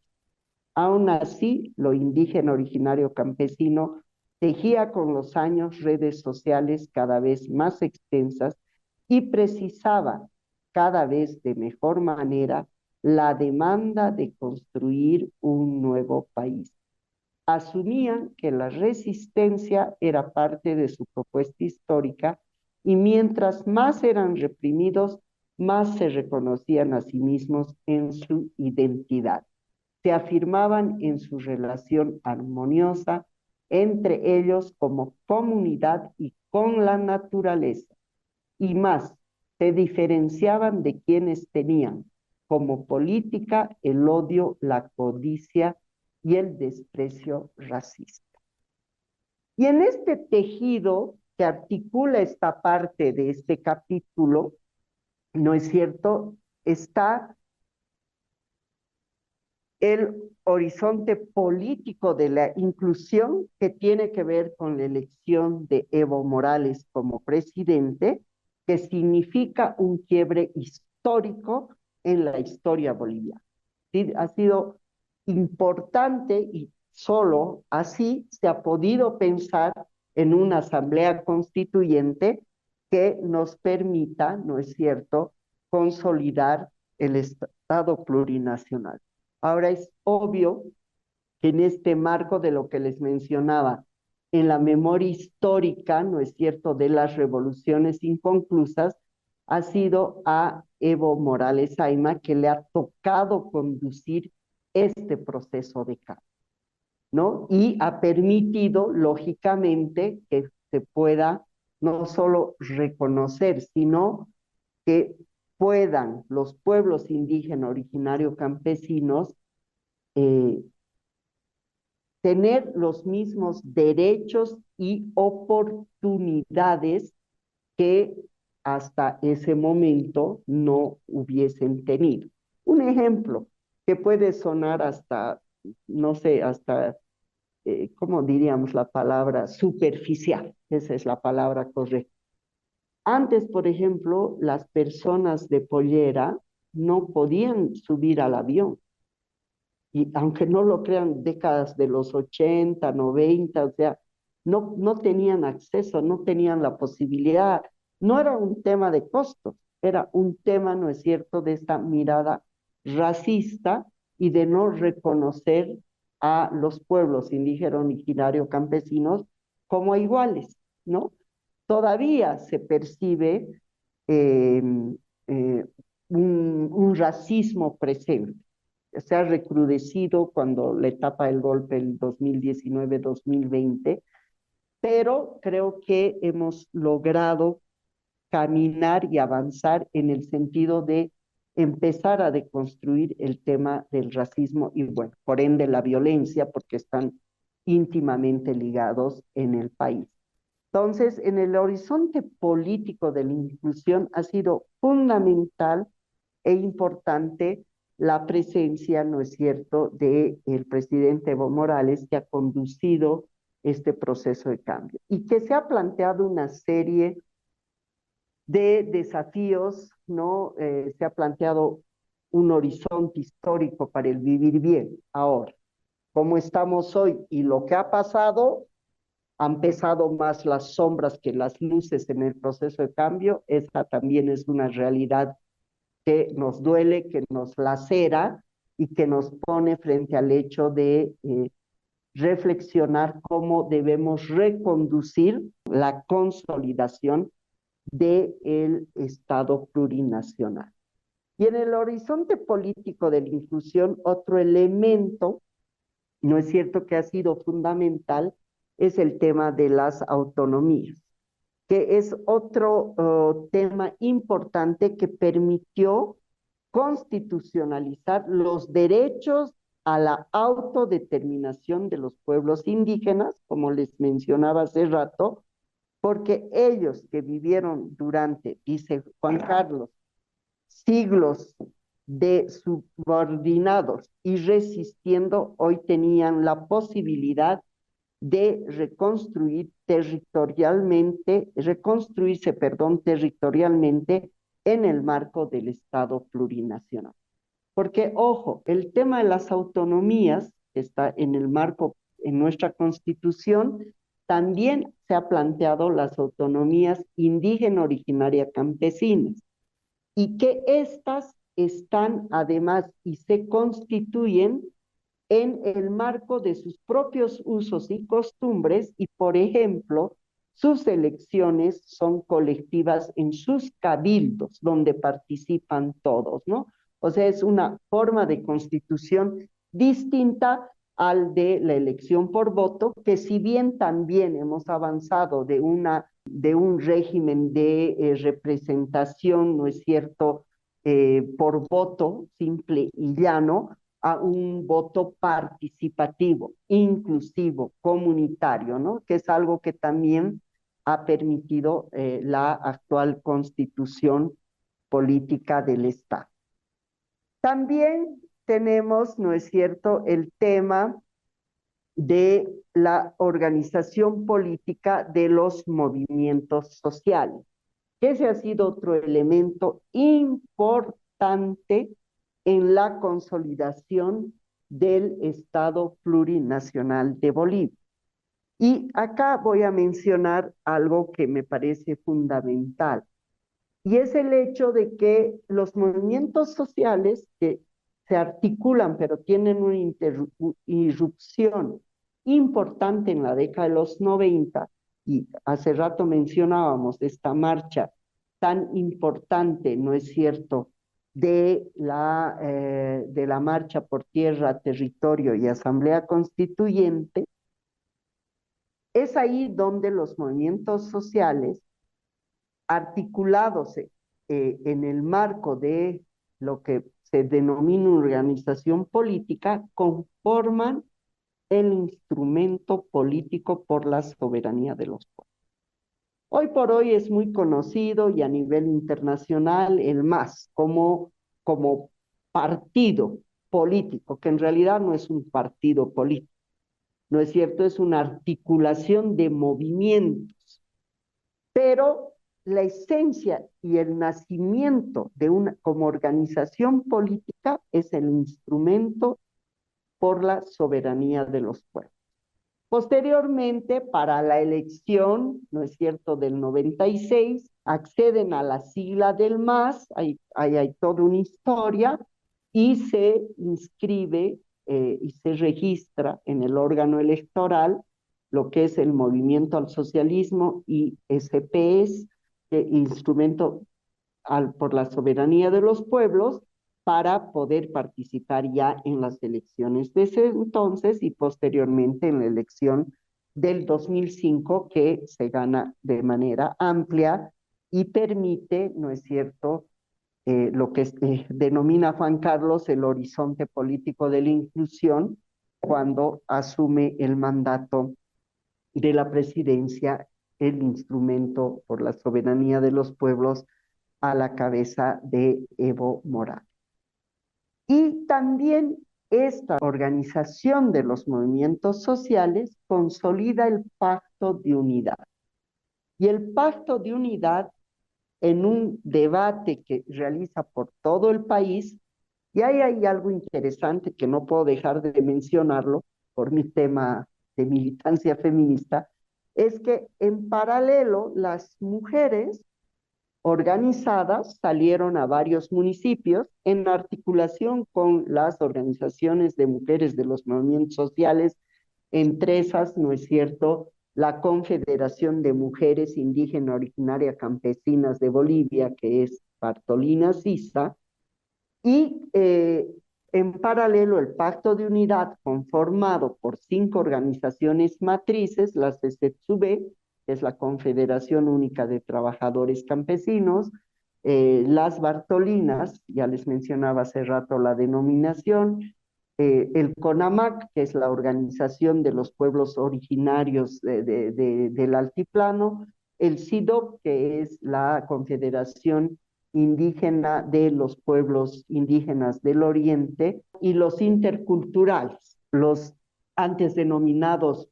Aún así, lo indígena originario campesino tejía con los años redes sociales cada vez más extensas y precisaba cada vez de mejor manera la demanda de construir un nuevo país. Asumían que la resistencia era parte de su propuesta histórica y mientras más eran reprimidos, más se reconocían a sí mismos en su identidad. Se afirmaban en su relación armoniosa entre ellos como comunidad y con la naturaleza. Y más, se diferenciaban de quienes tenían como política el odio, la codicia y el desprecio racista. Y en este tejido que articula esta parte de este capítulo, ¿no es cierto?, está el horizonte político de la inclusión que tiene que ver con la elección de Evo Morales como presidente, que significa un quiebre histórico en la historia boliviana. ¿Sí? Ha sido importante y solo así se ha podido pensar en una asamblea constituyente que nos permita, ¿no es cierto?, consolidar el Estado plurinacional. Ahora es obvio que en este marco de lo que les mencionaba, en la memoria histórica, ¿no es cierto?, de las revoluciones inconclusas, ha sido a Evo Morales Ayma que le ha tocado conducir este proceso de cambio, ¿no? Y ha permitido, lógicamente, que se pueda no solo reconocer, sino que puedan los pueblos indígenas originarios campesinos eh, tener los mismos derechos y oportunidades que hasta ese momento no hubiesen tenido. Un ejemplo que puede sonar hasta, no sé, hasta, ¿cómo diríamos la palabra? Superficial, esa es la palabra correcta. Antes, por ejemplo, las personas de pollera no podían subir al avión. Y aunque no lo crean, décadas de los 80, 90, o sea, no tenían acceso, no tenían la posibilidad. No era un tema de costos, era un tema, ¿no es cierto?, de esta mirada racista y de no reconocer a los pueblos indígenas, originarios, campesinos como iguales, ¿no? Todavía se percibe eh, eh, un racismo presente. Se ha recrudecido cuando la etapa del golpe el 2019-2020, pero creo que hemos logrado caminar y avanzar en el sentido de empezar a deconstruir el tema del racismo y, bueno, por ende la violencia, porque están íntimamente ligados en el país. Entonces, en el horizonte político de la inclusión ha sido fundamental e importante la presencia, ¿no es cierto?, del presidente Evo Morales, que ha conducido este proceso de cambio y que se ha planteado una serie de desafíos, ¿no? Se ha planteado un horizonte histórico para el vivir bien. Ahora, como estamos hoy y lo que ha pasado, han pesado más las sombras que las luces en el proceso de cambio. Esta también es una realidad que nos duele, que nos lacera y que nos pone frente al hecho de reflexionar cómo debemos reconducir la consolidación del Estado plurinacional. Y en el horizonte político de la inclusión, otro elemento, no es cierto que ha sido fundamental, es el tema de las autonomías, que es otro tema importante que permitió constitucionalizar los derechos a la autodeterminación de los pueblos indígenas, como les mencionaba hace rato, porque ellos que vivieron durante, dice Juan Carlos, siglos de subordinados y resistiendo, hoy tenían la posibilidad de reconstruirse, perdón, territorialmente en el marco del Estado plurinacional. Porque, ojo, el tema de las autonomías que está en el marco, en nuestra Constitución, también se ha planteado las autonomías indígena, originaria, campesinas, y que estas están además y se constituyen en el marco de sus propios usos y costumbres y, por ejemplo, sus elecciones son colectivas en sus cabildos, donde participan todos, ¿no? O sea, es una forma de constitución distinta al de la elección por voto, que si bien también hemos avanzado de un régimen de representación, ¿no es cierto?, por voto simple y llano, a un voto participativo, inclusivo, comunitario, ¿no? Que es algo que también ha permitido la actual constitución política del Estado. También tenemos, ¿no es cierto?, el tema de la organización política de los movimientos sociales, que ese ha sido otro elemento importante en la consolidación del Estado plurinacional de Bolivia. Y acá voy a mencionar algo que me parece fundamental, y es el hecho de que los movimientos sociales que se articulan, pero tienen una irrupción importante en la década de los 90, y hace rato mencionábamos esta marcha tan importante, ¿no es cierto?, de la marcha por tierra, territorio y asamblea constituyente. Es ahí donde los movimientos sociales articulados en el marco de lo que se denomina organización política, conforman el instrumento político por la soberanía de los pueblos. Hoy por hoy es muy conocido y a nivel internacional el MAS como partido político, que en realidad no es un partido político, ¿no es cierto? Es una articulación de movimientos, pero la esencia y el nacimiento de una como organización política es el instrumento por la soberanía de los pueblos. Posteriormente, para la elección, ¿no es cierto?, del 96, acceden a la sigla del MAS, hay toda una historia, y se inscribe y se registra en el órgano electoral lo que es el Movimiento al Socialismo y SPS, Instrumento por la Soberanía de los Pueblos, para poder participar ya en las elecciones de ese entonces y posteriormente en la elección del 2005 que se gana de manera amplia y permite, ¿no es cierto?, lo que denomina Juan Carlos el horizonte político de la inclusión cuando asume el mandato de la presidencia, el instrumento por la soberanía de los pueblos a la cabeza de Evo Morales. Y también esta organización de los movimientos sociales consolida el pacto de unidad. Y el pacto de unidad, en un debate que realiza por todo el país, y ahí hay algo interesante que no puedo dejar de mencionarlo por mi tema de militancia feminista, es que en paralelo las mujeres organizadas salieron a varios municipios en articulación con las organizaciones de mujeres de los movimientos sociales, entre esas, ¿no es cierto?, la Confederación de Mujeres Indígena Originaria Campesinas de Bolivia, que es Bartolina Sisa, y en paralelo el Pacto de Unidad, conformado por 5 organizaciones matrices, la CCTSUB, que es la Confederación Única de Trabajadores Campesinos, las Bartolinas, ya les mencionaba hace rato la denominación, el CONAMAC, que es la Organización de los Pueblos Originarios del Altiplano, el CIDOC, que es la Confederación Indígena de los Pueblos Indígenas del Oriente, y los interculturales, los antes denominados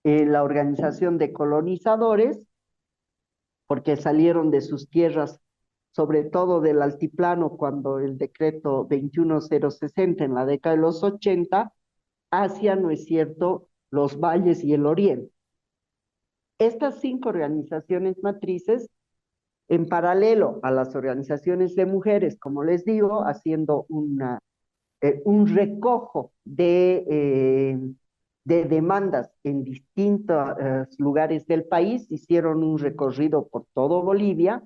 la Organización de Colonizadores, porque salieron de sus tierras, sobre todo del altiplano, cuando el decreto 21060 en la década de los 80, hacia, ¿no es cierto?, los valles y el oriente. Estas 5 organizaciones matrices, en paralelo a las organizaciones de mujeres, como les digo, haciendo un recojo de demandas en distintos lugares del país, hicieron un recorrido por todo Bolivia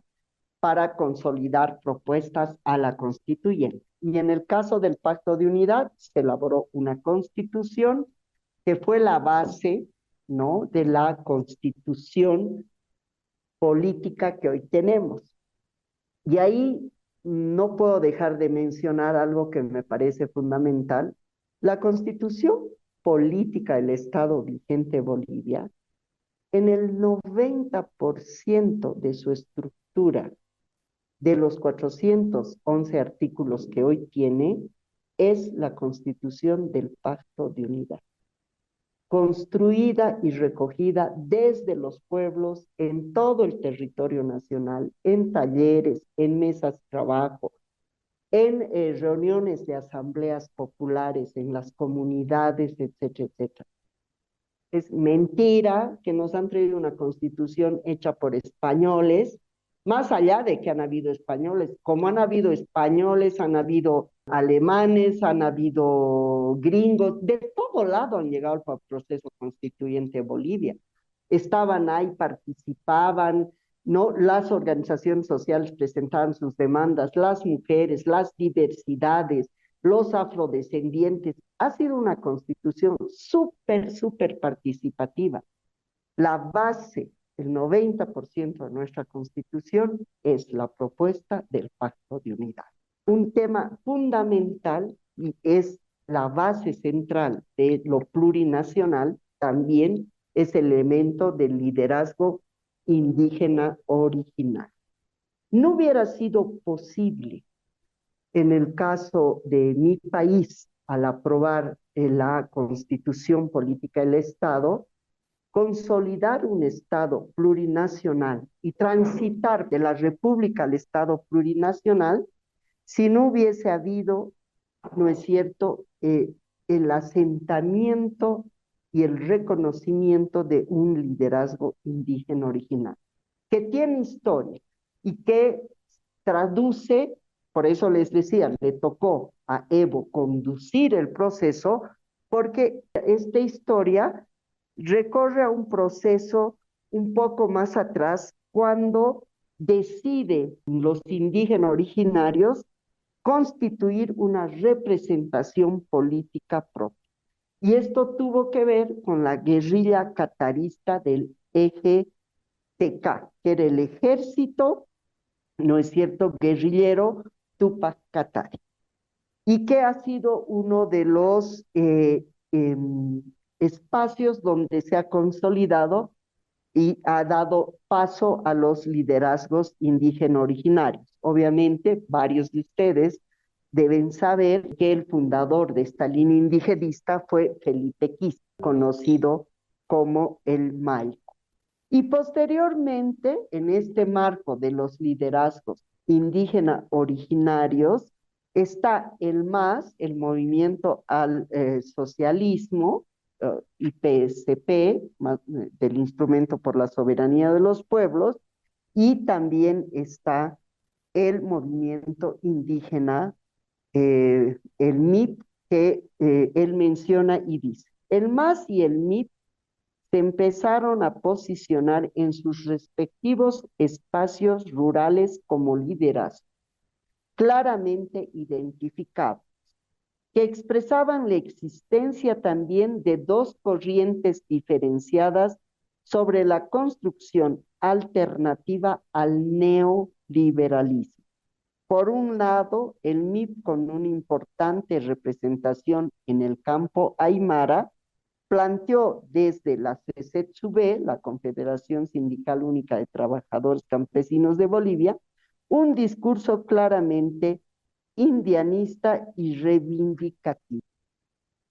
para consolidar propuestas a la constituyente. Y en el caso del Pacto de Unidad, se elaboró una constitución que fue la base, ¿no?, de la constitución política que hoy tenemos. Y ahí no puedo dejar de mencionar algo que me parece fundamental. La constitución política del Estado vigente de Bolivia, en el 90% de su estructura, de los 411 artículos que hoy tiene, es la constitución del Pacto de Unidad, construida y recogida desde los pueblos en todo el territorio nacional, en talleres, en mesas de trabajo, en reuniones de asambleas populares, en las comunidades, etcétera, etcétera. Es mentira que nos han traído una constitución hecha por españoles, más allá de que han habido españoles, como han habido españoles, han habido alemanes, han habido gringos, de todo lado han llegado al proceso constituyente de Bolivia. Estaban ahí, participaban, ¿no? Las organizaciones sociales presentaban sus demandas, las mujeres, las diversidades, los afrodescendientes. Ha sido una constitución súper participativa. La base, el 90% de nuestra constitución es la propuesta del Pacto de Unidad. Un tema fundamental y es la base central de lo plurinacional, también es el elemento del liderazgo indígena original. No hubiera sido posible en el caso de mi país, al aprobar la Constitución Política del Estado, consolidar un Estado plurinacional y transitar de la República al Estado plurinacional si no hubiese habido, ¿no es cierto?, el asentamiento y el reconocimiento de un liderazgo indígena original, que tiene historia y que traduce, por eso les decía, le tocó a Evo conducir el proceso, porque esta historia recorre a un proceso un poco más atrás, cuando decide los indígenas originarios constituir una representación política propia. Y esto tuvo que ver con la guerrilla catarista del EGTK, que era el ejército, ¿no es cierto?, guerrillero Tupac Katari, y que ha sido uno de los espacios donde se ha consolidado y ha dado paso a los liderazgos indígenas originarios. Obviamente, varios de ustedes deben saber que el fundador de esta línea indigenista fue Felipe Quispe, conocido como el Maico. Y posteriormente, en este marco de los liderazgos indígenas originarios, está el MAS, el Movimiento al Socialismo, IPSP, del Instrumento por la Soberanía de los Pueblos, y también está el movimiento indígena, el MIP, que él menciona y dice, el MAS y el MIP se empezaron a posicionar en sus respectivos espacios rurales como liderazgo, claramente identificados, que expresaban la existencia también de dos corrientes diferenciadas sobre la construcción alternativa al neoliberalismo. Por un lado, el MIP, con una importante representación en el campo aymara, planteó desde la CCTSUB, la Confederación Sindical Única de Trabajadores Campesinos de Bolivia, un discurso claramente indianista y reivindicativo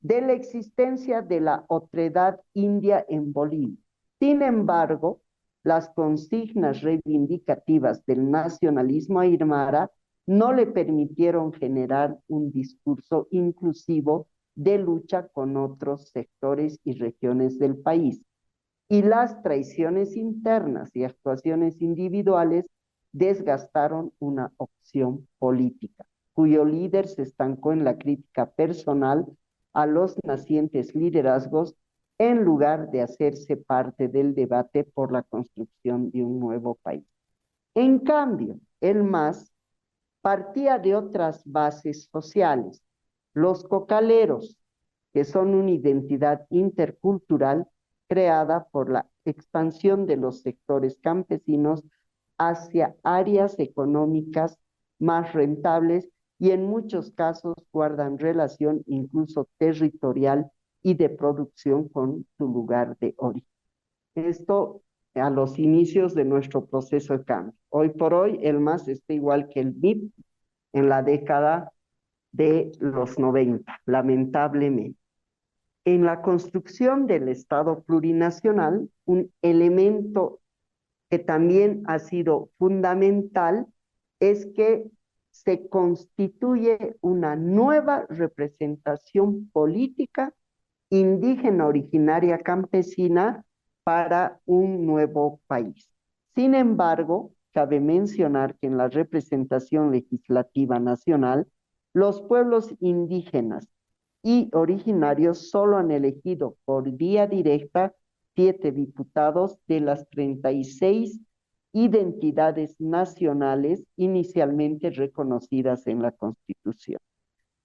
de la existencia de la otredad india en Bolivia. Sin embargo, las consignas reivindicativas del nacionalismo aymara no le permitieron generar un discurso inclusivo de lucha con otros sectores y regiones del país. Y las traiciones internas y actuaciones individuales desgastaron una opción política, cuyo líder se estancó en la crítica personal a los nacientes liderazgos en lugar de hacerse parte del debate por la construcción de un nuevo país. En cambio, el MAS partía de otras bases sociales. Los cocaleros, que son una identidad intercultural creada por la expansión de los sectores campesinos hacia áreas económicas más rentables y en muchos casos guardan relación incluso territorial y de producción con su lugar de origen. Esto a los inicios de nuestro proceso de cambio. Hoy por hoy el MAS está igual que el MIP en la década de los 90, lamentablemente. En la construcción del Estado plurinacional, un elemento que también ha sido fundamental es que se constituye una nueva representación política indígena originaria campesina para un nuevo país. Sin embargo, cabe mencionar que en la representación legislativa nacional, los pueblos indígenas y originarios solo han elegido por vía directa 7 diputados de las 36 identidades nacionales inicialmente reconocidas en la Constitución.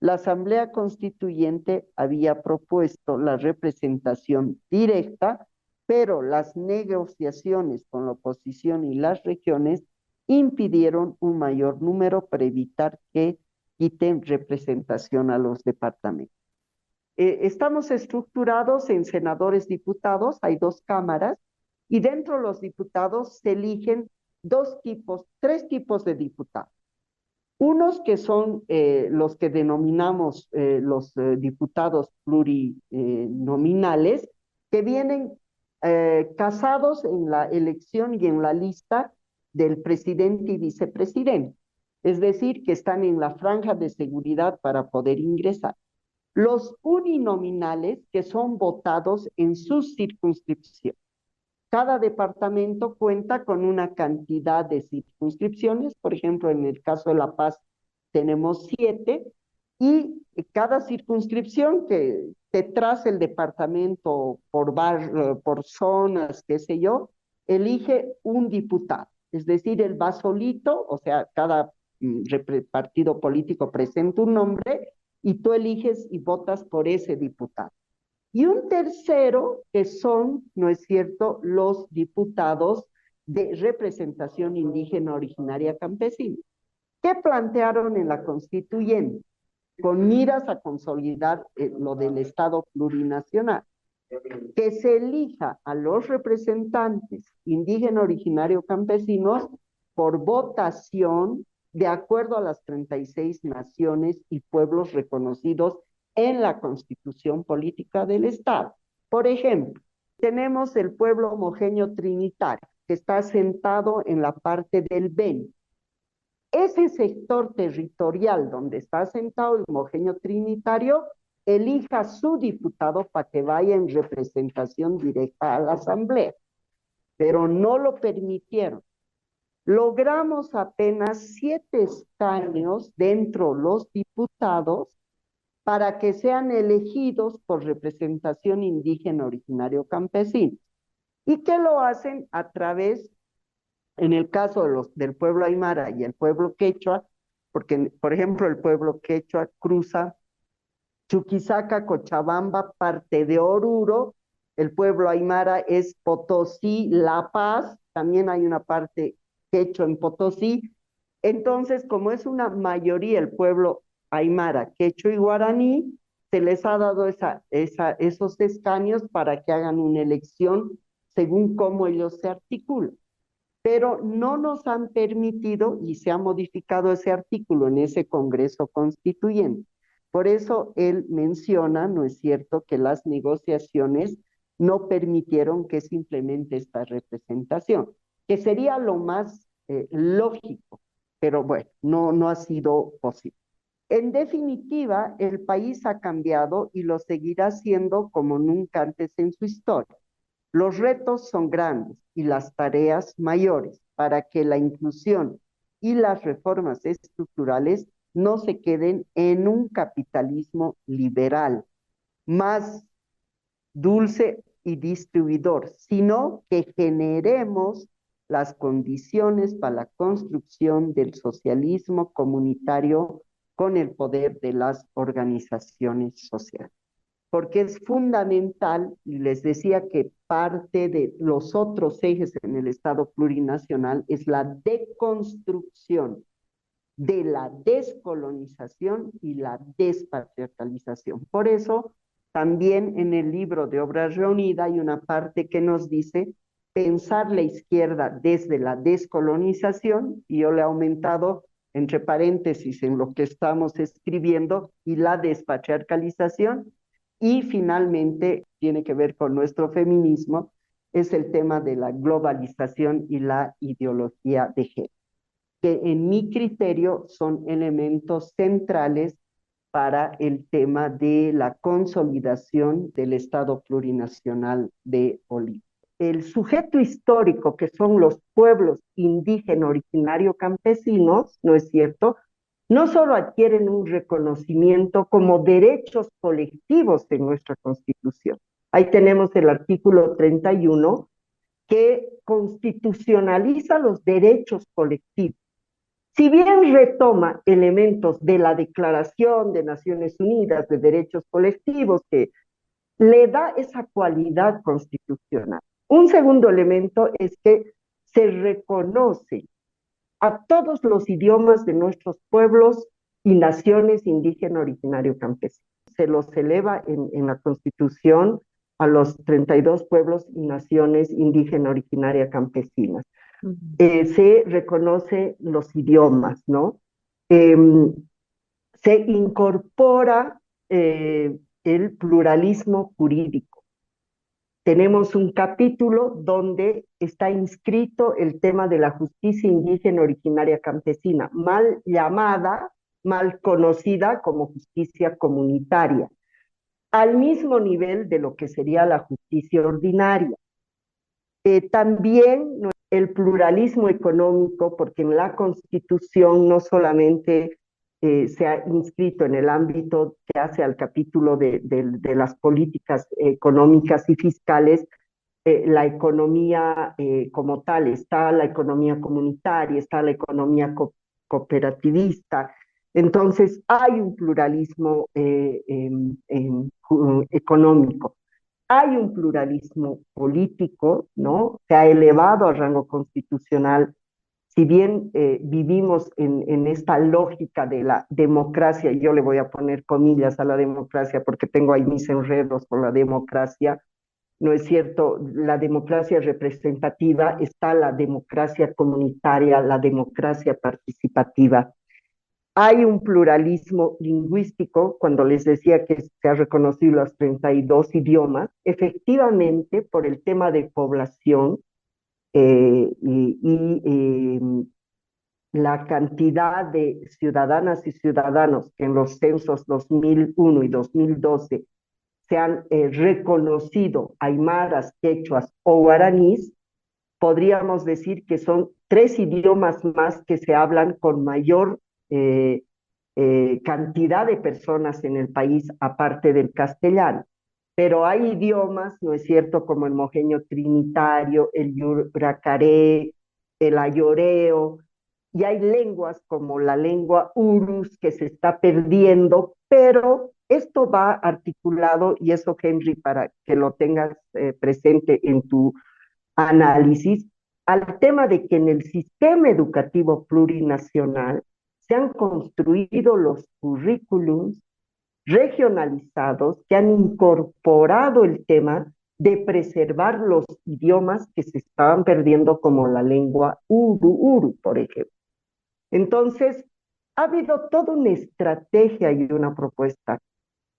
La Asamblea Constituyente había propuesto la representación directa, pero las negociaciones con la oposición y las regiones impidieron un mayor número para evitar que quiten representación a los departamentos. Estamos estructurados en senadores diputados, hay dos cámaras, y dentro de los diputados se eligen tres tipos de diputados. Unos que son los que denominamos los diputados plurinominales, que vienen casados en la elección y en la lista del presidente y vicepresidente. Es decir, que están en la franja de seguridad para poder ingresar. Los uninominales, que son votados en su circunscripción. Cada departamento cuenta con una cantidad de circunscripciones, por ejemplo, en el caso de La Paz tenemos 7, y cada circunscripción que te traza el departamento por zonas, qué sé yo, elige un diputado. Es decir, él va solito, o sea, cada partido político presenta un nombre y tú eliges y votas por ese diputado. Y un tercero que son, ¿no es cierto?, los diputados de representación indígena originaria campesina, que plantearon en la constituyente, con miras a consolidar lo del Estado plurinacional, que se elija a los representantes indígena originario campesinos por votación de acuerdo a las 36 naciones y pueblos reconocidos en la Constitución Política del Estado. Por ejemplo, tenemos el pueblo mojeño trinitario, que está asentado en la parte del Beni. Ese sector territorial donde está asentado el mojeño trinitario elija su diputado para que vaya en representación directa a la asamblea, pero no lo permitieron. Logramos apenas 7 escaños dentro de los diputados para que sean elegidos por representación indígena originario campesino. ¿Y qué lo hacen? A través, en el caso del pueblo aymara y el pueblo quechua, porque, por ejemplo, el pueblo quechua cruza Chuquisaca, Cochabamba, parte de Oruro, el pueblo aymara es Potosí, La Paz, también hay una parte quechua en Potosí. Entonces, como es una mayoría el pueblo aymara, quechua y guaraní, se les ha dado esos escaños para que hagan una elección según cómo ellos se articulan. Pero no nos han permitido y se ha modificado ese artículo en ese Congreso Constituyente. Por eso él menciona, ¿no es cierto?, que las negociaciones no permitieron que se implemente esta representación, que sería lo más lógico, pero bueno, no ha sido posible. En definitiva, el país ha cambiado y lo seguirá siendo como nunca antes en su historia. Los retos son grandes y las tareas mayores para que la inclusión y las reformas estructurales no se queden en un capitalismo liberal, más dulce y distribuidor, sino que generemos las condiciones para la construcción del socialismo comunitario con el poder de las organizaciones sociales. Porque es fundamental, y les decía que parte de los otros ejes en el Estado plurinacional es la deconstrucción de la descolonización y la despatriarcalización. Por eso, también en el libro de Obras Reunidas hay una parte que nos dice pensar la izquierda desde la descolonización, y yo le he aumentado entre paréntesis en lo que estamos escribiendo, y la despatriarcalización, y finalmente tiene que ver con nuestro feminismo, es el tema de la globalización y la ideología de género, que en mi criterio son elementos centrales para el tema de la consolidación del Estado plurinacional de Bolivia. El sujeto histórico, que son los pueblos indígenas originarios campesinos, ¿no es cierto?, no solo adquieren un reconocimiento como derechos colectivos en nuestra Constitución. Ahí tenemos el artículo 31, que constitucionaliza los derechos colectivos. Si bien retoma elementos de la Declaración de Naciones Unidas de Derechos Colectivos, que le da esa cualidad constitucional. Un segundo elemento es que se reconoce a todos los idiomas de nuestros pueblos y naciones indígenas originario campesinos. se los eleva en la Constitución a los 32 pueblos y naciones indígena originaria campesinas. Se reconoce los idiomas, ¿no? Se incorpora el pluralismo jurídico. Tenemos un capítulo donde está inscrito el tema de la justicia indígena originaria campesina, mal llamada, mal conocida como justicia comunitaria, al mismo nivel de lo que sería la justicia ordinaria. También el pluralismo económico, porque en la Constitución no solamente se ha inscrito en el ámbito que hace al capítulo de las políticas económicas y fiscales, la economía como tal, está la economía comunitaria, está la economía cooperativista. Entonces, hay un pluralismo económico. Hay un pluralismo político, ¿no? Se ha elevado a rango constitucional. Si bien vivimos en esta lógica de la democracia, y yo le voy a poner comillas a la democracia porque tengo ahí mis enredos con la democracia, ¿no es cierto? La democracia representativa, está la democracia comunitaria, la democracia participativa. Hay un pluralismo lingüístico, cuando les decía que se ha reconocido los 32 idiomas, efectivamente por el tema de población y la cantidad de ciudadanas y ciudadanos que en los censos 2001 y 2012 se han reconocido aymaras, quechuas o guaraníes, podríamos decir que son 3 idiomas más que se hablan con mayor eh, cantidad de personas en el país, aparte del castellano. Pero hay idiomas, ¿no es cierto?, como el mojeño trinitario, el yuracaré, el ayoreo, y hay lenguas como la lengua urus que se está perdiendo, pero esto va articulado, y eso, Henry, para que lo tengas presente en tu análisis, al tema de que en el sistema educativo plurinacional se han construido los currículums regionalizados que han incorporado el tema de preservar los idiomas que se estaban perdiendo, como la lengua uru, por ejemplo. Entonces, ha habido toda una estrategia y una propuesta.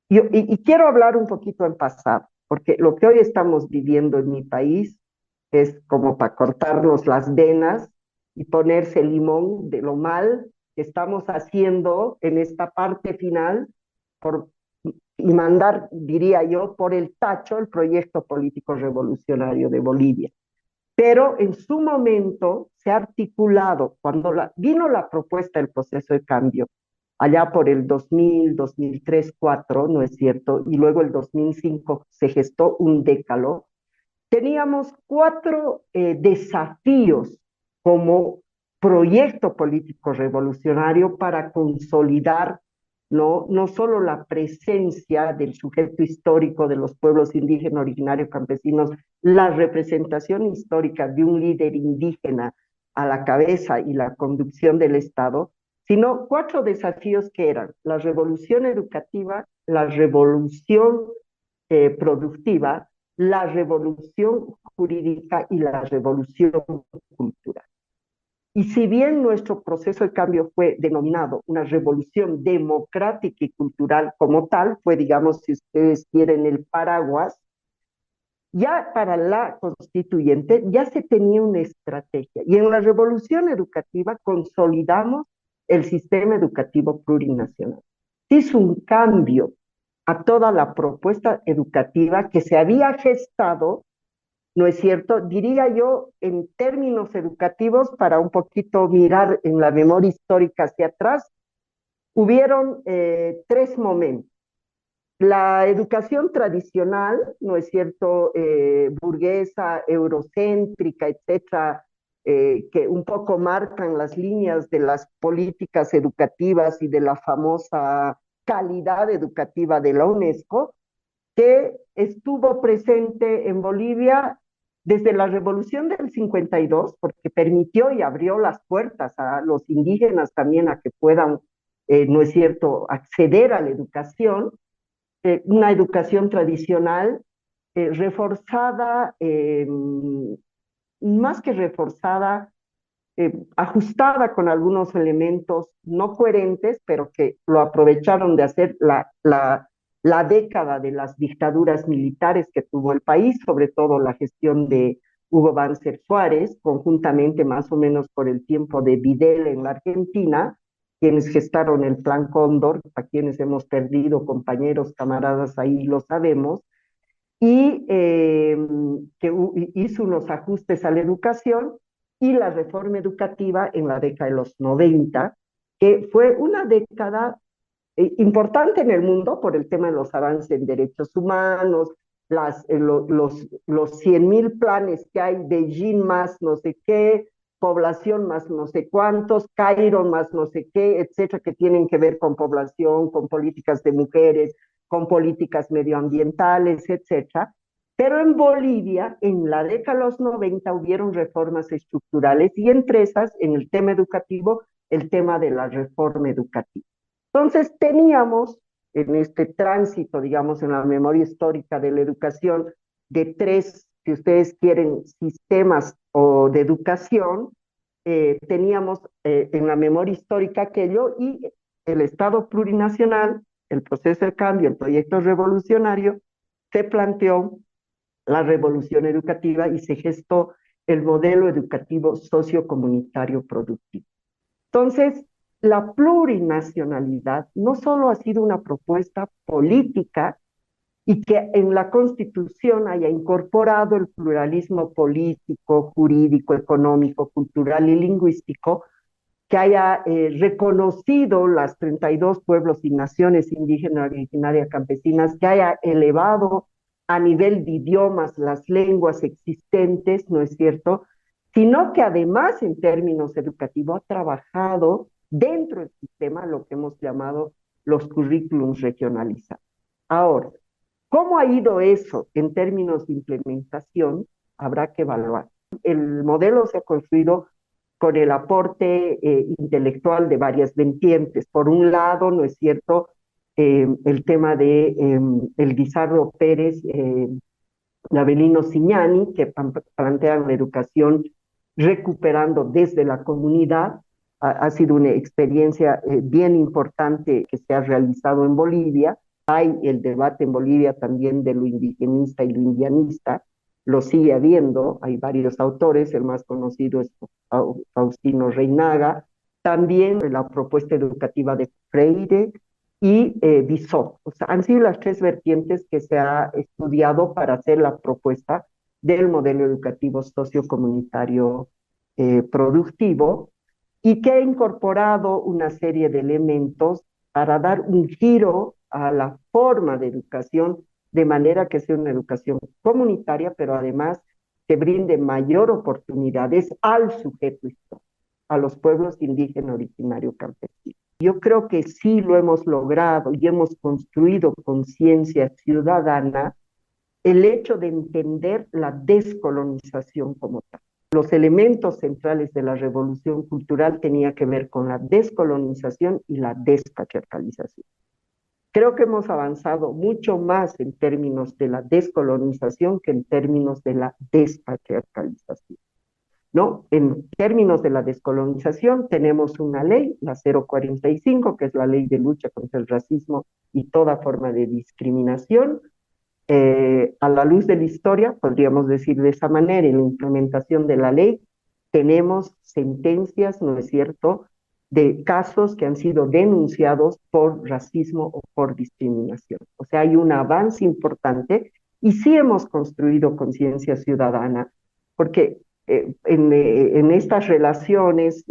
Y quiero hablar un poquito en pasado, porque lo que hoy estamos viviendo en mi país es como para cortarnos las venas y ponerse limón de lo mal que estamos haciendo en esta parte final por, y mandar, diría yo, por el tacho el proyecto político revolucionario de Bolivia. Pero en su momento se ha articulado, cuando vino la propuesta del proceso de cambio, allá por el 2000, 2003, 2004, ¿no es cierto? Y luego el 2005 se gestó un décalo. Teníamos 4 desafíos como proyecto político revolucionario para consolidar no solo la presencia del sujeto histórico de los pueblos indígenas originarios campesinos, la representación histórica de un líder indígena a la cabeza y la conducción del Estado, sino 4 desafíos que eran la revolución educativa, la revolución productiva, la revolución jurídica y la revolución cultural. Y si bien nuestro proceso de cambio fue denominado una revolución democrática y cultural como tal, fue, digamos, si ustedes quieren, el paraguas, ya para la constituyente ya se tenía una estrategia. Y en la revolución educativa consolidamos el sistema educativo plurinacional. Se hizo un cambio a toda la propuesta educativa que se había gestado, ¿no es cierto? Diría yo, en términos educativos, para un poquito mirar en la memoria histórica hacia atrás, hubieron 3 momentos. La educación tradicional, ¿no es cierto?, burguesa, eurocéntrica, etcétera, que un poco marcan las líneas de las políticas educativas y de la famosa calidad educativa de la UNESCO, que estuvo presente en Bolivia desde la Revolución del 52, porque permitió y abrió las puertas a los indígenas también a que puedan, ¿no es cierto?, acceder a la educación, una educación tradicional reforzada, más que reforzada, ajustada con algunos elementos no coherentes, pero que lo aprovecharon de hacer la década de las dictaduras militares que tuvo el país, sobre todo la gestión de Hugo Banzer Suárez, conjuntamente más o menos por el tiempo de Videla en la Argentina, quienes gestaron el Plan Cóndor, a quienes hemos perdido compañeros, camaradas ahí, lo sabemos, y que hizo unos ajustes a la educación y la reforma educativa en la década de los 90, que fue una década importante en el mundo por el tema de los avances en derechos humanos, los 100.000 planes que hay, Beijing más no sé qué, población más no sé cuántos, Cairo más no sé qué, etcétera, que tienen que ver con población, con políticas de mujeres, con políticas medioambientales, etcétera. Pero en Bolivia, en la década de los 90, hubieron reformas estructurales y entre esas, en el tema educativo, el tema de la reforma educativa. Entonces teníamos en este tránsito, digamos, en la memoria histórica de la educación, de tres, si ustedes quieren, sistemas o de educación, teníamos en la memoria histórica aquello y el Estado plurinacional, el proceso de cambio, el proyecto revolucionario, se planteó la revolución educativa y se gestó el modelo educativo sociocomunitario productivo. Entonces, la plurinacionalidad no solo ha sido una propuesta política y que en la Constitución haya incorporado el pluralismo político, jurídico, económico, cultural y lingüístico, que haya reconocido las 32 pueblos y naciones indígenas originarias campesinas, que haya elevado a nivel de idiomas las lenguas existentes, ¿no es cierto? Sino que además en términos educativos ha trabajado dentro del sistema lo que hemos llamado los currículums regionalizados. Ahora, ¿cómo ha ido eso en términos de implementación? Habrá que evaluar. El modelo se ha construido con el aporte intelectual de varias vertientes. Por un lado, ¿no es cierto?, el tema de el Guizarro Pérez, Avelino Signani, que plantean la educación recuperando desde la comunidad. Ha sido una experiencia bien importante que se ha realizado en Bolivia. Hay el debate en Bolivia también de lo indigenista y lo indianista, lo sigue habiendo, hay varios autores, el más conocido es Faustino Reinaga, también la propuesta educativa de Freire y Bissot. O sea, han sido las tres vertientes que se ha estudiado para hacer la propuesta del modelo educativo sociocomunitario productivo y que ha incorporado una serie de elementos para dar un giro a la forma de educación de manera que sea una educación comunitaria, pero además que brinde mayor oportunidades al sujeto histórico, a los pueblos indígenas originarios campesinos. Yo creo que sí lo hemos logrado y hemos construido conciencia ciudadana el hecho de entender la descolonización como tal. Los elementos centrales de la revolución cultural tenían que ver con la descolonización y la despatriarcalización. Creo que hemos avanzado mucho más en términos de la descolonización que en términos de la despatriarcalización, ¿no? En términos de la descolonización tenemos una ley, la 045, que es la ley de lucha contra el racismo y toda forma de discriminación. A la luz de la historia, podríamos decir de esa manera, en la implementación de la ley, tenemos sentencias, ¿no es cierto?, de casos que han sido denunciados por racismo o por discriminación. O sea, hay un avance importante y sí hemos construido conciencia ciudadana, porque en estas relaciones,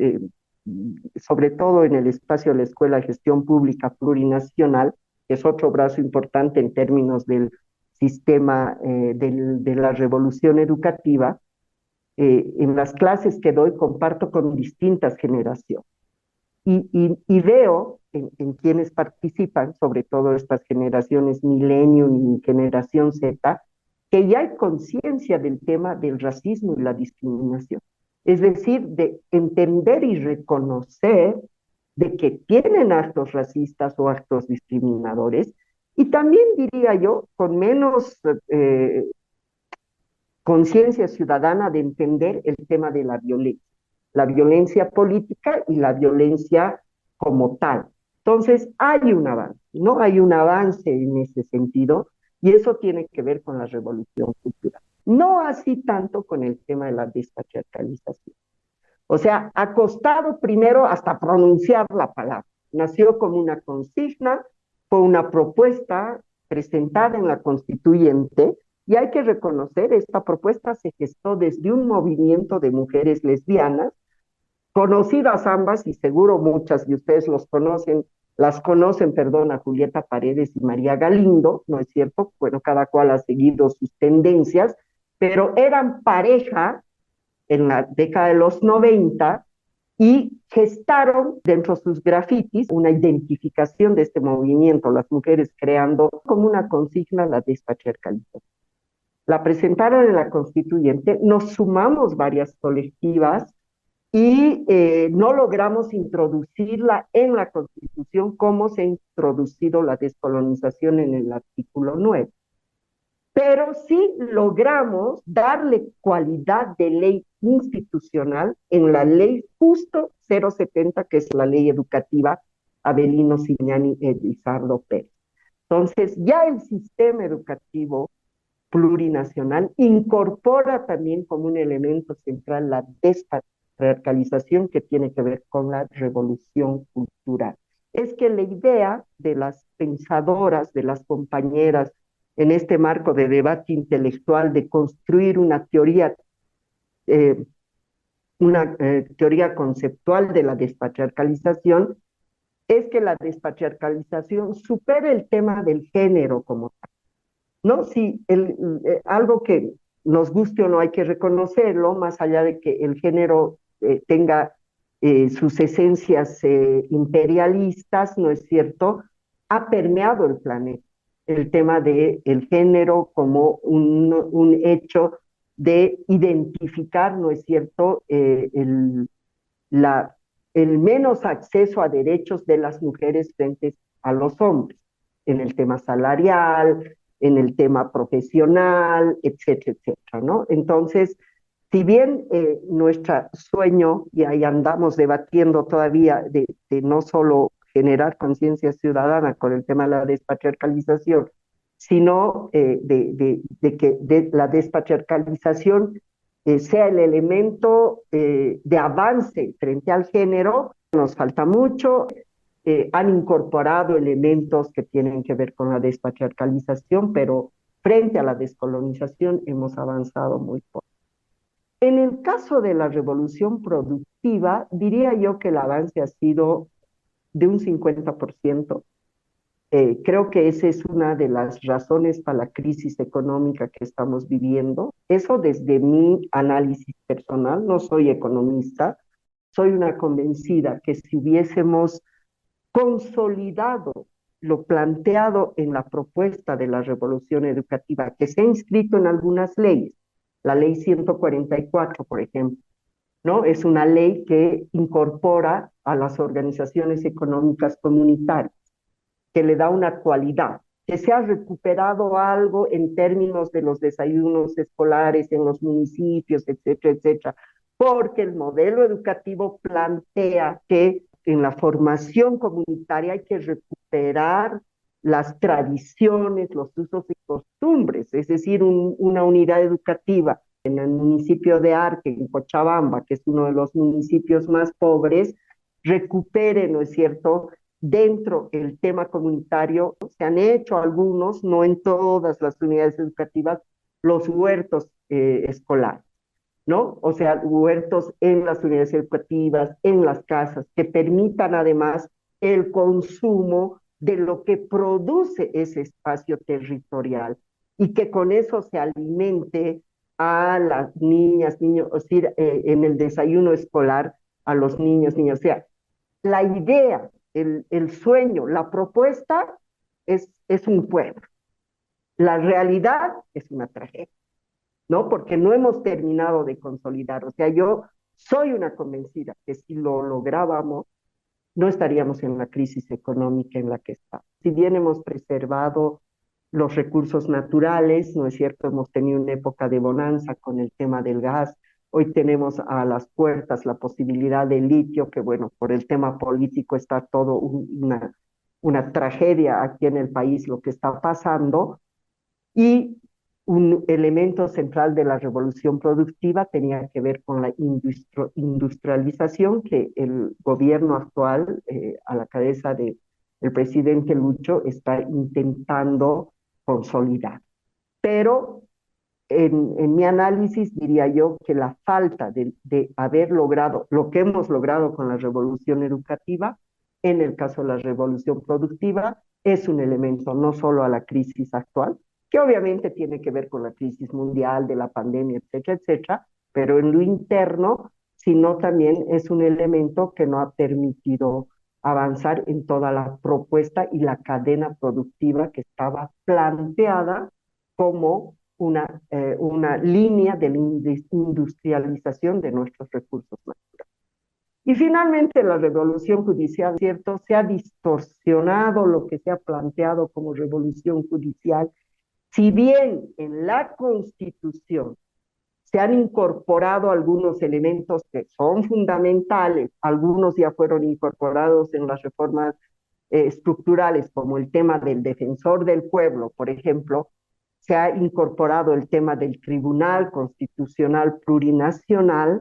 sobre todo en el espacio de la Escuela de Gestión Pública Plurinacional, que es otro brazo importante en términos del sistema de la revolución educativa, en las clases que doy comparto con distintas generaciones y veo en quienes participan, sobre todo estas generaciones millennium y generación Z, que ya hay conciencia del tema del racismo y la discriminación. Es decir, de entender y reconocer de que tienen actos racistas o actos discriminadores, y también diría yo, con menos conciencia ciudadana de entender el tema de la violencia política y la violencia como tal. Entonces, hay un avance, ¿no? Hay un avance en ese sentido, y eso tiene que ver con la revolución cultural. No así tanto con el tema de la despatriarcalización. O sea, ha costado primero hasta pronunciar la palabra. Nació como una consigna, fue una propuesta presentada en la constituyente, y hay que reconocer, esta propuesta se gestó desde un movimiento de mujeres lesbianas, conocidas ambas, y seguro muchas de ustedes las conocen, perdón, a Julieta Paredes y María Galindo, ¿no es cierto? Bueno, cada cual ha seguido sus tendencias, pero eran pareja en la década de los 90 y gestaron dentro de sus grafitis una identificación de este movimiento, las mujeres creando como una consigna la despatriarcalización. La presentaron en la constituyente, nos sumamos varias colectivas y no logramos introducirla en la constitución como se ha introducido la descolonización en el artículo 9, pero sí logramos darle cualidad de ley institucional en la ley justo 070, que es la ley educativa Avelino Ciñani y Lizardo Pérez. Entonces, ya el sistema educativo plurinacional incorpora también como un elemento central la despatriarcalización que tiene que ver con la revolución cultural. Es que la idea de las pensadoras, de las compañeras, en este marco de debate intelectual, de construir eh, una teoría conceptual de la despatriarcalización, es que la despatriarcalización supera el tema del género como tal, ¿no? Sí, algo que nos guste o no hay que reconocerlo, más allá de que el género tenga sus esencias imperialistas, ¿no es cierto? Ha permeado el planeta el tema del género como un hecho de identificar, ¿no es cierto?, la, el menos acceso a derechos de las mujeres frente a los hombres, en el tema salarial, en el tema profesional, etcétera, etcétera, ¿no? Entonces, si bien nuestro sueño, y ahí andamos debatiendo todavía, de no solo generar conciencia ciudadana con el tema de la despatriarcalización, sino de que la despatriarcalización sea el elemento de avance frente al género, nos falta mucho. Han incorporado elementos que tienen que ver con la despatriarcalización, pero frente a la descolonización hemos avanzado muy poco. En el caso de la revolución productiva, diría yo que el avance ha sido de un 50%. Creo que esa es una de las razones para la crisis económica que estamos viviendo. Eso desde mi análisis personal, no soy economista, soy una convencida que si hubiésemos consolidado lo planteado en la propuesta de la revolución educativa, que se ha inscrito en algunas leyes, la ley 144, por ejemplo, ¿no? Es una ley que incorpora a las organizaciones económicas comunitarias, que le da una cualidad, que se ha recuperado algo en términos de los desayunos escolares en los municipios, etcétera, etcétera, porque el modelo educativo plantea que en la formación comunitaria hay que recuperar las tradiciones, los usos y costumbres, es decir, una unidad educativa en el municipio de Arque, en Cochabamba, que es uno de los municipios más pobres, recupere, ¿no es cierto?, dentro del tema comunitario. Se han hecho algunos, no en todas las unidades educativas, los huertos escolares, ¿no? O sea, huertos en las unidades educativas, en las casas, que permitan además el consumo de lo que produce ese espacio territorial y que con eso se alimente a las niñas, niños, o sea, en el desayuno escolar a los niños, niñas. O sea, la idea, sueño, la propuesta es un pueblo. La realidad es una tragedia, ¿no? Porque no hemos terminado de consolidar. O sea, yo soy una convencida que si lo lográbamos, no estaríamos en la crisis económica en la que estamos. Si bien hemos preservado los recursos naturales, ¿no es cierto? Hemos tenido una época de bonanza con el tema del gas. Hoy tenemos a las puertas la posibilidad de litio, que bueno, por el tema político está todo una tragedia aquí en el país lo que está pasando. Y un elemento central de la revolución productiva tenía que ver con la industrialización que el gobierno actual, a la cabeza del presidente Lucho, está intentando consolidar. Pero en mi análisis diría yo que la falta de haber logrado lo que hemos logrado con la revolución educativa, en el caso de la revolución productiva, es un elemento no solo a la crisis actual, que obviamente tiene que ver con la crisis mundial de la pandemia, etcétera, etcétera, pero en lo interno, sino también es un elemento que no ha permitido avanzar en toda la propuesta y la cadena productiva que estaba planteada como una línea de la industrialización de nuestros recursos naturales. Y finalmente la revolución judicial, ¿cierto? Se ha distorsionado lo que se ha planteado como revolución judicial. Si bien en la Constitución se han incorporado algunos elementos que son fundamentales, algunos ya fueron incorporados en las reformas estructurales, como el tema del defensor del pueblo, por ejemplo, se ha incorporado el tema del Tribunal Constitucional Plurinacional.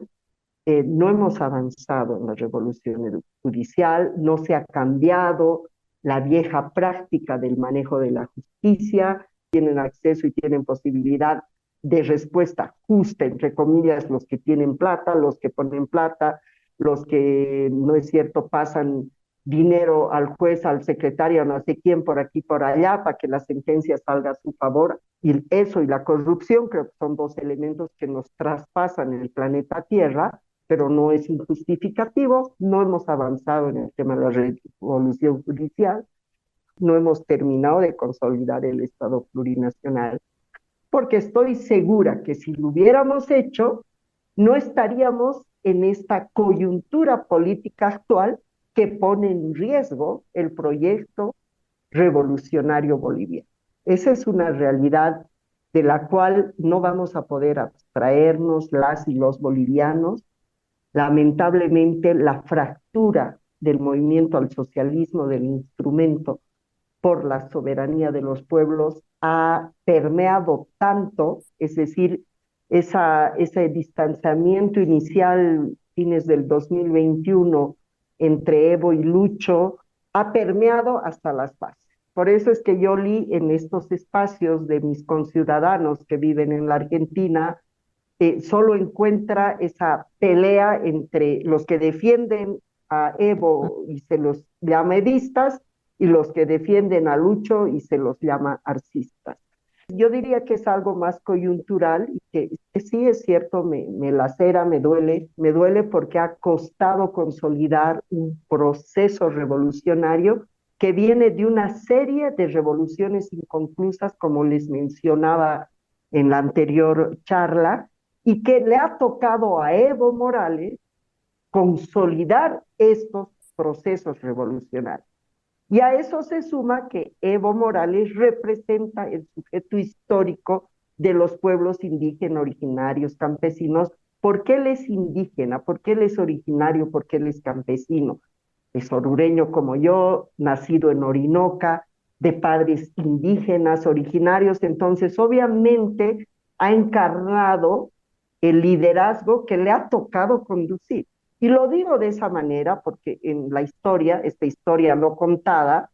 No hemos avanzado en la revolución judicial, no se ha cambiado la vieja práctica del manejo de la justicia, tienen acceso y tienen posibilidad de respuesta justa, entre comillas, los que tienen plata, los que ponen plata, los que, no es cierto, pasan dinero al juez, al secretario, no sé quién, por aquí, por allá, para que la sentencia salga a su favor. Y eso y la corrupción creo que son dos elementos que nos traspasan el planeta Tierra, pero no es injustificativo. No hemos avanzado en el tema de la revolución judicial, no hemos terminado de consolidar el Estado plurinacional, porque estoy segura que si lo hubiéramos hecho, no estaríamos en esta coyuntura política actual que pone en riesgo el proyecto revolucionario boliviano. Esa es una realidad de la cual no vamos a poder abstraernos las y los bolivianos. Lamentablemente, la fractura del movimiento al socialismo, del instrumento por la soberanía de los pueblos, ha permeado tanto, es decir, ese distanciamiento inicial, fines del 2021, entre Evo y Lucho, ha permeado hasta las bases. Por eso es que yo leí en estos espacios de mis conciudadanos que viven en la Argentina, solo encuentra esa pelea entre los que defienden a Evo y se los llama edistas y los que defienden a Lucho y se los llama arcistas. Yo diría que es algo más coyuntural y que sí es cierto, me lacera, me duele porque ha costado consolidar un proceso revolucionario que viene de una serie de revoluciones inconclusas, como les mencionaba en la anterior charla, y que le ha tocado a Evo Morales consolidar estos procesos revolucionarios. Y a eso se suma que Evo Morales representa el sujeto histórico de los pueblos indígenas originarios, campesinos. ¿Por qué él es indígena? ¿Por qué él es originario? ¿Por qué él es campesino? Es orureño como yo, nacido en Orinoca, de padres indígenas originarios, entonces obviamente ha encarnado el liderazgo que le ha tocado conducir. Y lo digo de esa manera porque en la historia, esta historia no contada,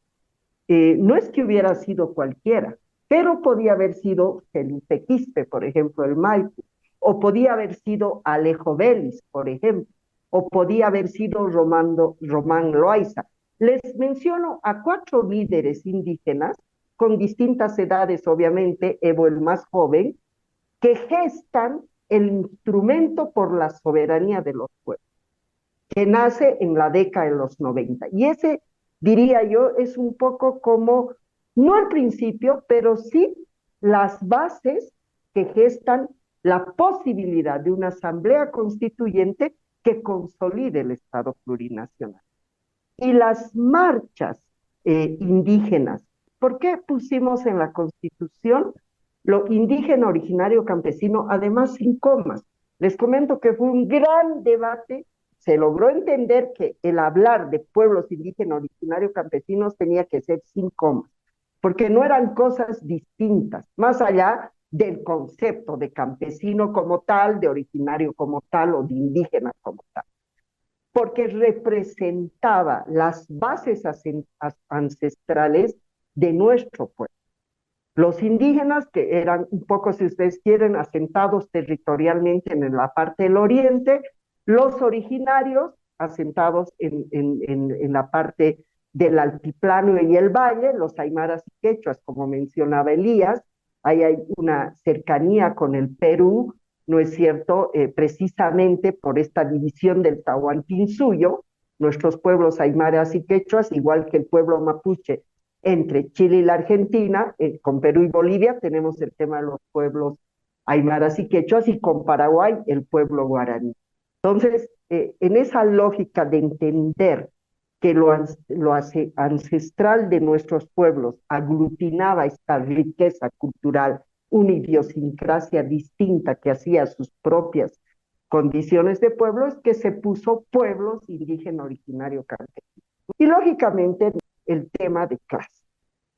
no es que hubiera sido cualquiera, pero podía haber sido Felipe Quispe, por ejemplo, el Maipo, o podía haber sido Alejo Vélez, por ejemplo, o podía haber sido Román Loaiza. Les menciono a 4 líderes indígenas con distintas edades, obviamente, Evo el más joven, que gestan el instrumento por la soberanía de los pueblos, que nace en la década de los 90. Y ese, diría yo, es un poco como, no el principio, pero sí las bases que gestan la posibilidad de una asamblea constituyente que consolide el Estado plurinacional. Y las marchas indígenas, ¿por qué pusimos en la Constitución lo indígena, originario, campesino, además sin comas? Les comento que fue un gran debate, se logró entender que el hablar de pueblos indígenas, originarios, campesinos tenía que ser sin comas, porque no eran cosas distintas, más allá del concepto de campesino como tal, de originario como tal o de indígena como tal, porque representaba las bases ancestrales de nuestro pueblo. Los indígenas, que eran un poco, si ustedes quieren, asentados territorialmente en la parte del oriente, los originarios, asentados en la parte del altiplano y el valle, los aymaras y quechuas, como mencionaba Elías, ahí hay una cercanía con el Perú, ¿no es cierto? Precisamente por esta división del Tahuantinsuyo, nuestros pueblos aymaras y quechuas, igual que el pueblo mapuche, entre Chile y la Argentina, con Perú y Bolivia tenemos el tema de los pueblos aymaras y quechuas, y con Paraguay el pueblo guaraní. Entonces, en esa lógica de entender que lo ancestral de nuestros pueblos aglutinaba esta riqueza cultural, una idiosincrasia distinta que hacía sus propias condiciones de pueblos, que se puso pueblos indígena originario campesino. Y lógicamente el tema de clase,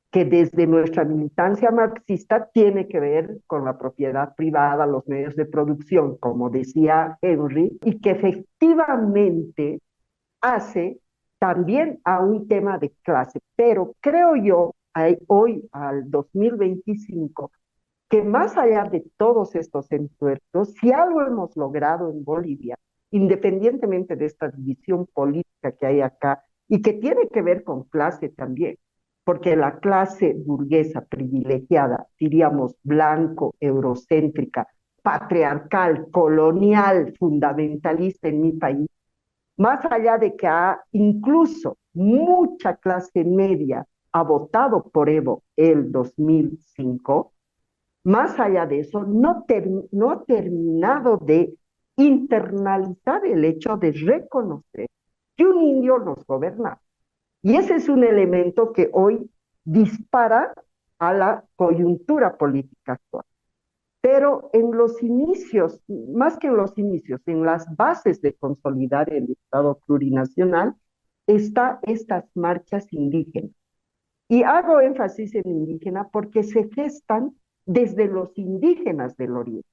que desde nuestra militancia marxista tiene que ver con la propiedad privada, los medios de producción, como decía Henry, y que efectivamente hace también a un tema de clase. Pero creo yo, hoy al 2025, que más allá de todos estos entuertos, si algo hemos logrado en Bolivia, independientemente de esta división política que hay acá, y que tiene que ver con clase también, porque la clase burguesa privilegiada, diríamos blanco, eurocéntrica, patriarcal, colonial, fundamentalista en mi país, más allá de que incluso mucha clase media ha votado por Evo el 2005, más allá de eso, no ha terminado de internalizar el hecho de reconocer que un indio nos goberna. Y ese es un elemento que hoy dispara a la coyuntura política actual. Pero en los inicios, más que en los inicios, en las bases de consolidar el Estado plurinacional, está estas marchas indígenas. Y hago énfasis en indígena porque se gestan desde los indígenas del Oriente,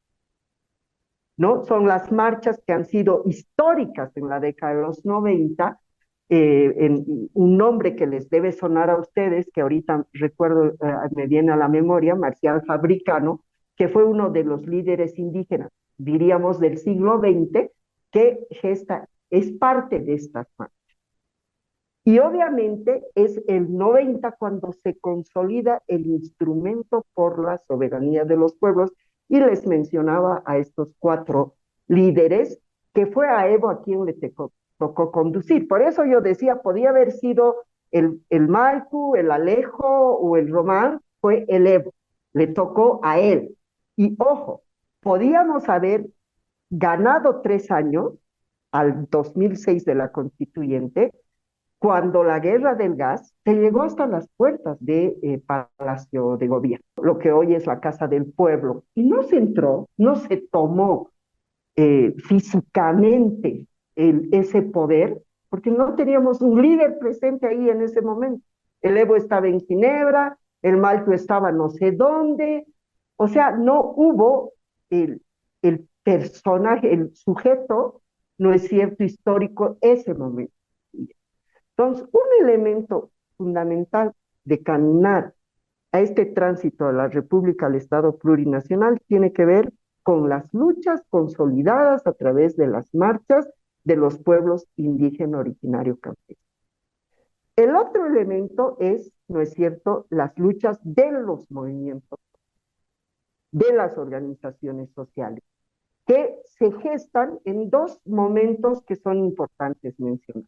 ¿no? Son las marchas que han sido históricas en la década de los 90, en un nombre que les debe sonar a ustedes, que ahorita recuerdo, me viene a la memoria, Marcial Fabricano, que fue uno de los líderes indígenas, diríamos, del siglo XX, que es parte de estas marchas. Y obviamente es el 90 cuando se consolida el instrumento por la soberanía de los pueblos, y les mencionaba a estos 4 líderes, que fue a Evo a quien le tocó conducir. Por eso yo decía, podía haber sido el Maicu, el Alejo o el Román, fue el Evo, le tocó a él. Y ojo, podíamos haber ganado 3 años al 2006 de la constituyente, cuando la guerra del gas se llegó hasta las puertas de Palacio de Gobierno, lo que hoy es la Casa del Pueblo, y no se entró, no se tomó físicamente ese poder, porque no teníamos un líder presente ahí en ese momento. El Evo estaba en Ginebra, el Malto estaba no sé dónde, o sea, no hubo el personaje, el sujeto, no es cierto, histórico, ese momento. Entonces, un elemento fundamental de caminar a este tránsito de la República al Estado plurinacional tiene que ver con las luchas consolidadas a través de las marchas de los pueblos indígena originario campesino. El otro elemento es, ¿no es cierto?, las luchas de los movimientos, de las organizaciones sociales, que se gestan en 2 momentos que son importantes mencionar.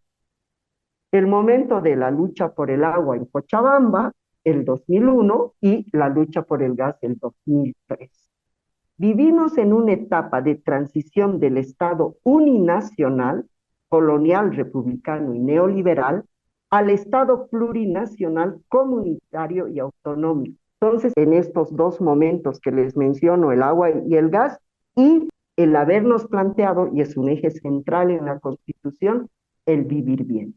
El momento de la lucha por el agua en Cochabamba, el 2001, y la lucha por el gas, el 2003. Vivimos en una etapa de transición del Estado uninacional, colonial, republicano y neoliberal, al Estado plurinacional, comunitario y autonómico. Entonces, en estos dos momentos que les menciono, el agua y el gas, y el habernos planteado, y es un eje central en la Constitución, el vivir bien,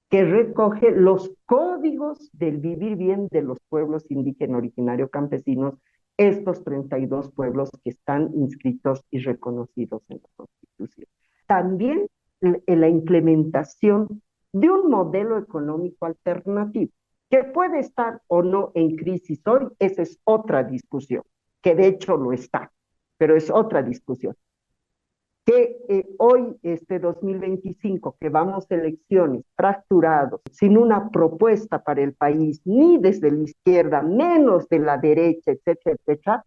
que recoge los códigos del vivir bien de los pueblos indígenas originarios campesinos, estos 32 pueblos que están inscritos y reconocidos en la Constitución. También en la implementación de un modelo económico alternativo, que puede estar o no en crisis hoy, esa es otra discusión, que de hecho lo está, pero es otra discusión. Que hoy, este 2025, que vamos a elecciones fracturados, sin una propuesta para el país, ni desde la izquierda, menos de la derecha, etcétera, etcétera,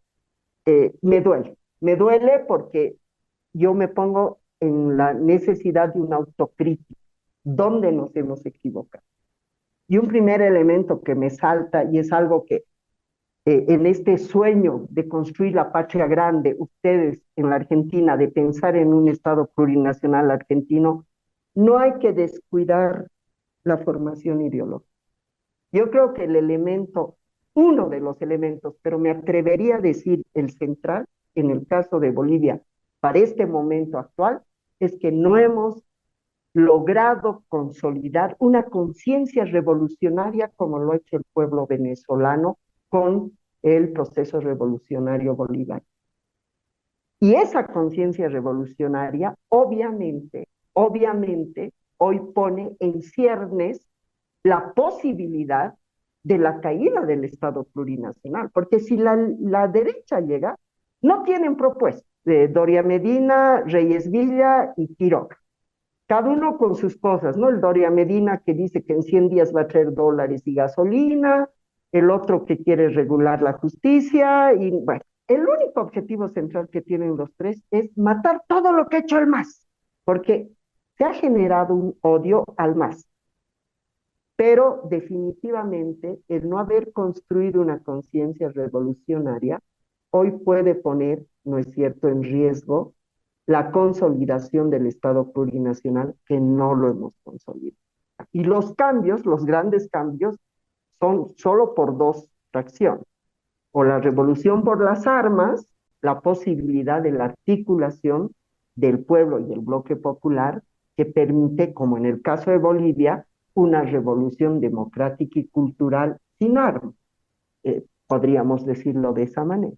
me duele porque yo me pongo en la necesidad de una autocrítica, ¿dónde nos hemos equivocado? Y un primer elemento que me salta, y es algo que en este sueño de construir la patria grande, ustedes en la Argentina, de pensar en un Estado plurinacional argentino, no hay que descuidar la formación ideológica. Yo creo que el elemento, uno de los elementos, pero me atrevería a decir el central, en el caso de Bolivia, para este momento actual, es que no hemos logrado consolidar una conciencia revolucionaria como lo ha hecho el pueblo venezolano con el proceso revolucionario bolivariano. Y esa conciencia revolucionaria, obviamente, hoy pone en ciernes la posibilidad de la caída del Estado plurinacional, porque si la derecha llega, no tienen propuesta de Doria Medina, Reyes Villa y Quiroga. Cada uno con sus cosas, ¿no? El Doria Medina que dice que en 100 días va a traer dólares y gasolina, el otro que quiere regular la justicia, y bueno, el único objetivo central que tienen los tres es matar todo lo que ha hecho el MAS, porque se ha generado un odio al MAS. Pero definitivamente el no haber construido una conciencia revolucionaria hoy puede poner, ¿no es cierto?, en riesgo la consolidación del Estado plurinacional que no lo hemos consolidado. Y los cambios, los grandes cambios, son solo por dos fracciones. O la revolución por las armas, la posibilidad de la articulación del pueblo y el bloque popular que permite, como en el caso de Bolivia, una revolución democrática y cultural sin armas. Podríamos decirlo de esa manera.